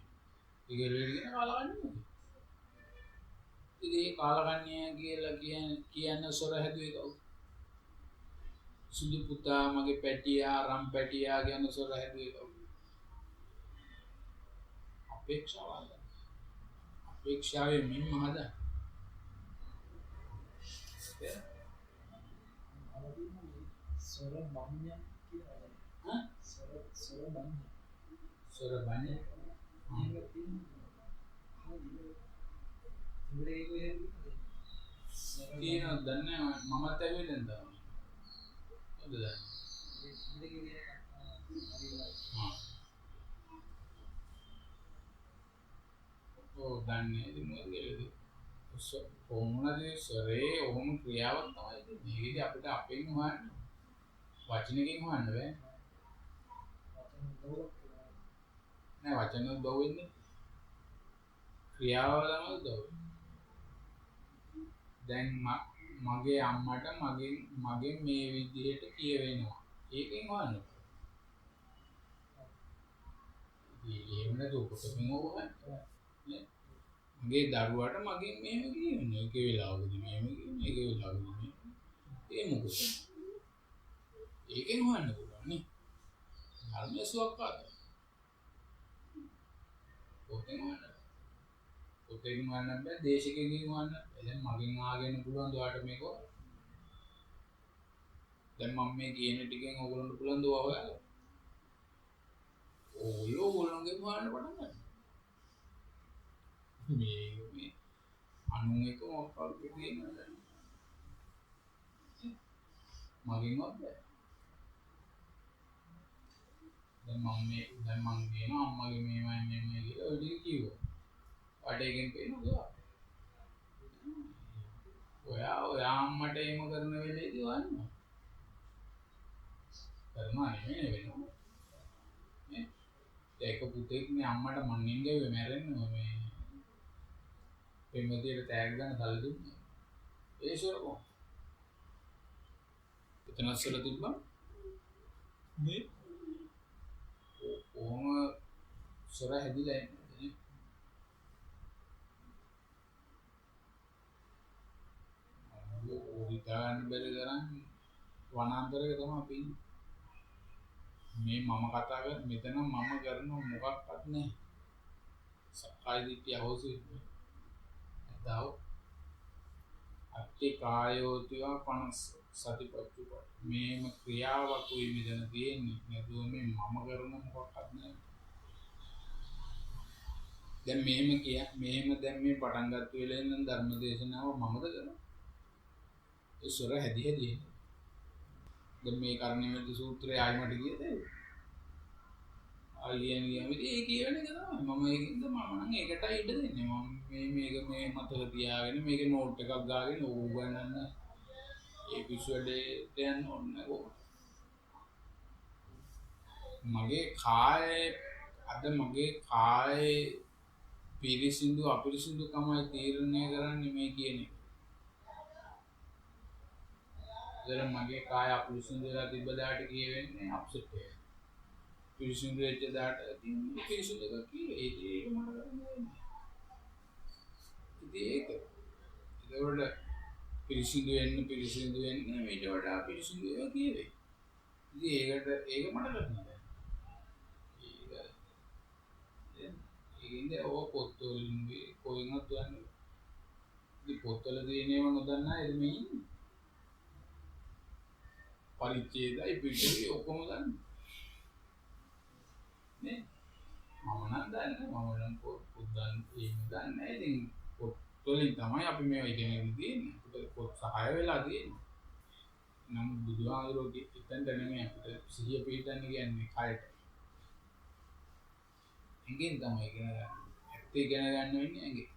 [SPEAKER 1] ඒක වෙලේට කියන කාලකන්ණිය. ඉතින් ඒ කාලකන්ණිය කියලා කියන ස්වර හැදුවේ කවුද? සුදු පුතා මගේ පැටියා රම් පැටියා කියන ස්වර හැදුවේ කවුද? අපේක්ෂාවද? අපේක්ෂාවේ මින්ම හදා.
[SPEAKER 2] ස්වර බන්‍ය කියලා.
[SPEAKER 1] හා?
[SPEAKER 2] ස්වර බන්‍ය.
[SPEAKER 1] ස්වර බන්‍ය.
[SPEAKER 2] මේක
[SPEAKER 1] තියෙනවා දන්නේ මමත් ඇවිල්ලා නේද? හොඳද? ඔව් දන්නේ ඉතින් මොකද කියලා. කොහොමද ස්වරේ ඔහොම ක්‍රියාවක් තමයි ඉතින් මේකදී අපිට අපෙන් හොයන්න වචනකින් හොයන්න බෑ. නෑ වචන උදව් වෙන්නේ ක්‍රියාව තමයි උදව් වෙන්නේ. දැන් මගේ අම්මට මගෙන් මේ විදිහට කියවෙනවා. ඒකෙන් හොයන්න. එහෙම නේද කොටමින් ඕවා. මගේ දරුවාට මගෙන් මෙහෙම කියවෙනවා. ඒක වෙලාවකදී මෙහෙම කියනවා. ඒක වෙලාවකදී මෙහෙම. ඒ මොකද? ඒකෙන් හොයන්න පුළුවන් නේ. ධර්මයේ සුවක්කාද. ඔතෙන් හොයන්න. ඔතෙන් හොයන්න බෑ දේශිකකින් හොයන්න. දැන් මගෙන් ආගෙන පුළුවන් ඔයාලට මේක. දැන් මම මේ කියන ටිකෙන් ඕගොල්ලන්ට පුළුවන් දෝ හොයලා. ඕගොල්ලෝගේ හොයන්න පටන් ගන්න. මේ අනුන් එක මොකක්ද කියන්නේ මගෙන් වද්ද දැන් මම කියනවා අම්මගේ මේමයි කියලා ඔය ටික කිව්වා. අඩේකින් පේනවා ඔයා අම්මට එහෙම කරන වෙලේදී වන්නවා. කරනවා නෙමෙයි වෙනවා. නේ? ඒක පුතෙක් නේ අම්මට මන්නින් ගෙවේ මැරෙන්නේ මේ පෙම්වතියට තෑග් ගන්න සල්ලි දුන්නා. ඒ සොරකෝ. එතනස්සල තිබ්බා. මේ කොහොම සොර හැදිලා ඉන්නේ. හිතාගන්න බැරි තරම් වනාන්තරයක තමයි අපි ඉන්නේ. මේ මම කතා කර මෙතන මම කරන මොකක්වත් නැහැ. සක්කාය දිට්ඨිය අවශ්‍ය නැතව අත්ති කායෝතිවා 50 සතිපට්ඨිප මේම ක්‍රියාවක් උයි මෙතන තියෙන්නේ. නැතුව මේ මම කරන මොකක්වත් නැහැ. දැන් මෙහෙම දැන් මේ පටන් ගත්ත වෙලෙන් නම් ධර්ම දේශනාව මමද කරන්නේ. ඒ සොර හැදි දැන් මේ කර්ණීය සූත්‍රය ආයිමට ගියද ආයෙත් ඒ කියන එක තමයි මම ඒකින්ද මම නම් ඒකටයි ඉඩ දෙන්නේ. මම මේක මේ මතක තියාගෙන මේක නෝට් එකක් ගාගෙන ඕගනන්න ඒ පිස්සු වැඩේ යන්න ඕනේ කොහොමද? මගේ කායේ පිරිසිදු අපිරිසිදු කමයි තීරණය කරන්නේ මේ කියන එක. දැන් මගේ කාය අපිරිසිදු වෙලා තිබ්බ දාට කියවෙන්නේ අප්සෙට් එක. පිරිසිදු වෙච්ච දාට පිරිසිදු එක කියේ ඒක මට කරන්නේ. ඉතින් ඒකට පිරිසිදු වෙන්න මේට වඩා පිරිසිදු ඒවා කියවේ. ඉතින් ඒක මට කරන්නේ. ඒකින්ද ඔය පොත්වලින් කොයින්වත් දන්නේ. ඉතින් පොත්වල තියෙනව නොදන්නා එමේ ඉන්නේ. පරිච්ඡේදයි පිටුවේ ඔක්කොම දන්නේ. නේ? මම නම් දන්නේ මම නම් පොත්යන් ඒක දන්නේ. ඉතින් පොත්වලින් තමයි අපි මේවා ඉගෙන ගන්නේ. අපිට පොත් සහාය වෙලා තියෙන්නේ. නම් බුදුහාමුදුරුවෝ ඉතින් දැනෙන්නේ අපිට සිහිය පිටන්න කියන්නේ කයට. ඇඟෙන් තමයි ඉගෙන ගන්න. ඇත්ත ඉගෙන ගන්න වෙන්නේ ඇඟෙන්.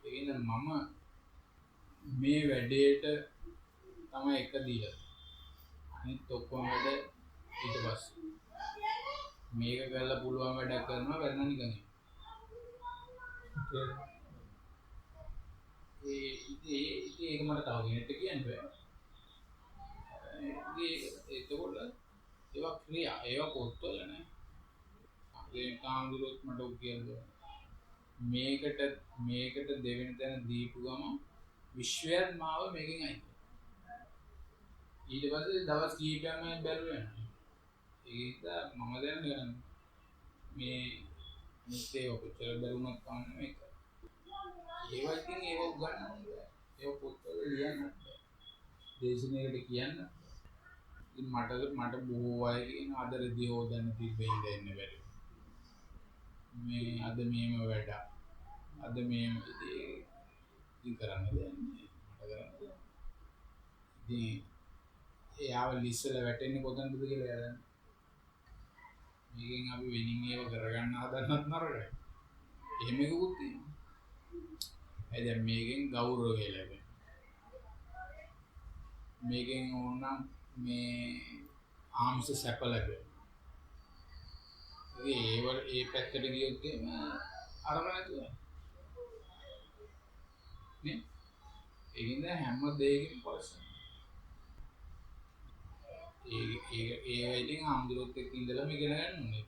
[SPEAKER 1] එහෙනම් මම මේ වැඩේට තමයි එක දීලා. අනිත් ඔක්කොම වැඩ ඊට පස්සේ. මේක කරලා පුළුවන් වැඩක් කරනවා කරන නිකන්. ඉතින් ඒක මට තව කෙනෙක්ට කියන්න බෑ. එතකොට ඒවා ක්‍රියා ඒවා පොත්වල නෑ. ඒ කාන්දුරුත් මට කියන්නේ මේකට දෙවෙනි තැන දීපු ගම විශ්වයත් මාව මේකෙන් අයින් කරනවා. ඊට පස්සේ දවස් කීපයක්ම බැලුවා යනවා. ඒක මම දැන් මේ මිත්තේ ඔච්චර බැලුණත් කන්න මේක. ඒවා ඉතින් ඒව උගන්වන්න බෑ. ඒව පොත්වල ලියන්න බෑ. දේශනයකට කියන්න. ඉතින් මට බොහෝ අය කියන අද රෙදි හොදන්න තිබ්බේ ඉඳ බැරි. මේ අද මේම වැඩ. අද මේම ඉතින් කරන්න දෙයක් නෑ. මට කරන්න දෙයක්. ඉතින් එයාව ලිස්සල වැටෙන්නේ කොතනද කියලා එයා දන්නේ. මේකෙන් අපි වෙනින් ඒව කරගන්න හදන්නත් නරකයි. එහෙම එකකුත් තියෙනවා. ඒ දැන් මේකෙන් ගෞරවය ලැබෙන. මේකෙන් ඕනනම් මේ ආම්ස සැප ලැබෙන. ඒ පැත්තට ගියොත් එහෙම අරම නැතුව. නේ? ඒකින්ද හැම දෙයකින් පරිස්සම්. ඒ ඉතින් ආම්දුරොත් එක්ක ඉඳලා මේක ඉගෙන ගන්න ඕනේ.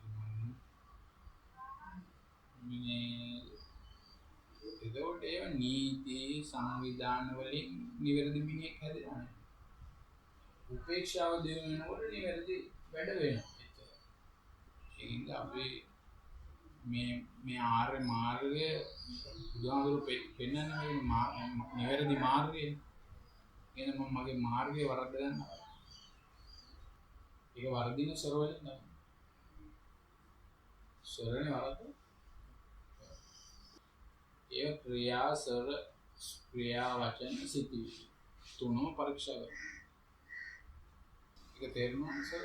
[SPEAKER 1] ඒකෝට ඒව නීති සංවිධාන වලින් නිවැරදි මිනිහෙක් හැදෙනවා. උපේක්ෂාව දිනු වෙනකොට නිවැරදි වැඩ වෙනවා. ඒකින්ද අපි මේ ආර්ය මාර්ගය බුදුහාමුදුරු පෙන්නන්නේ නිවැරදි මාර්ගය. එහෙනම් මම මගේ මාර්ගය වරද්ද ගන්නවා. ඒක වර්ධින සරවලින් තමයි. සරණේ වරද්ද. ඒ ක්‍රියා සර ක්‍රියා වචන සිතිවිලි තුනම පරීක්ෂා කරනවා. ඒක තේරුණා සර්?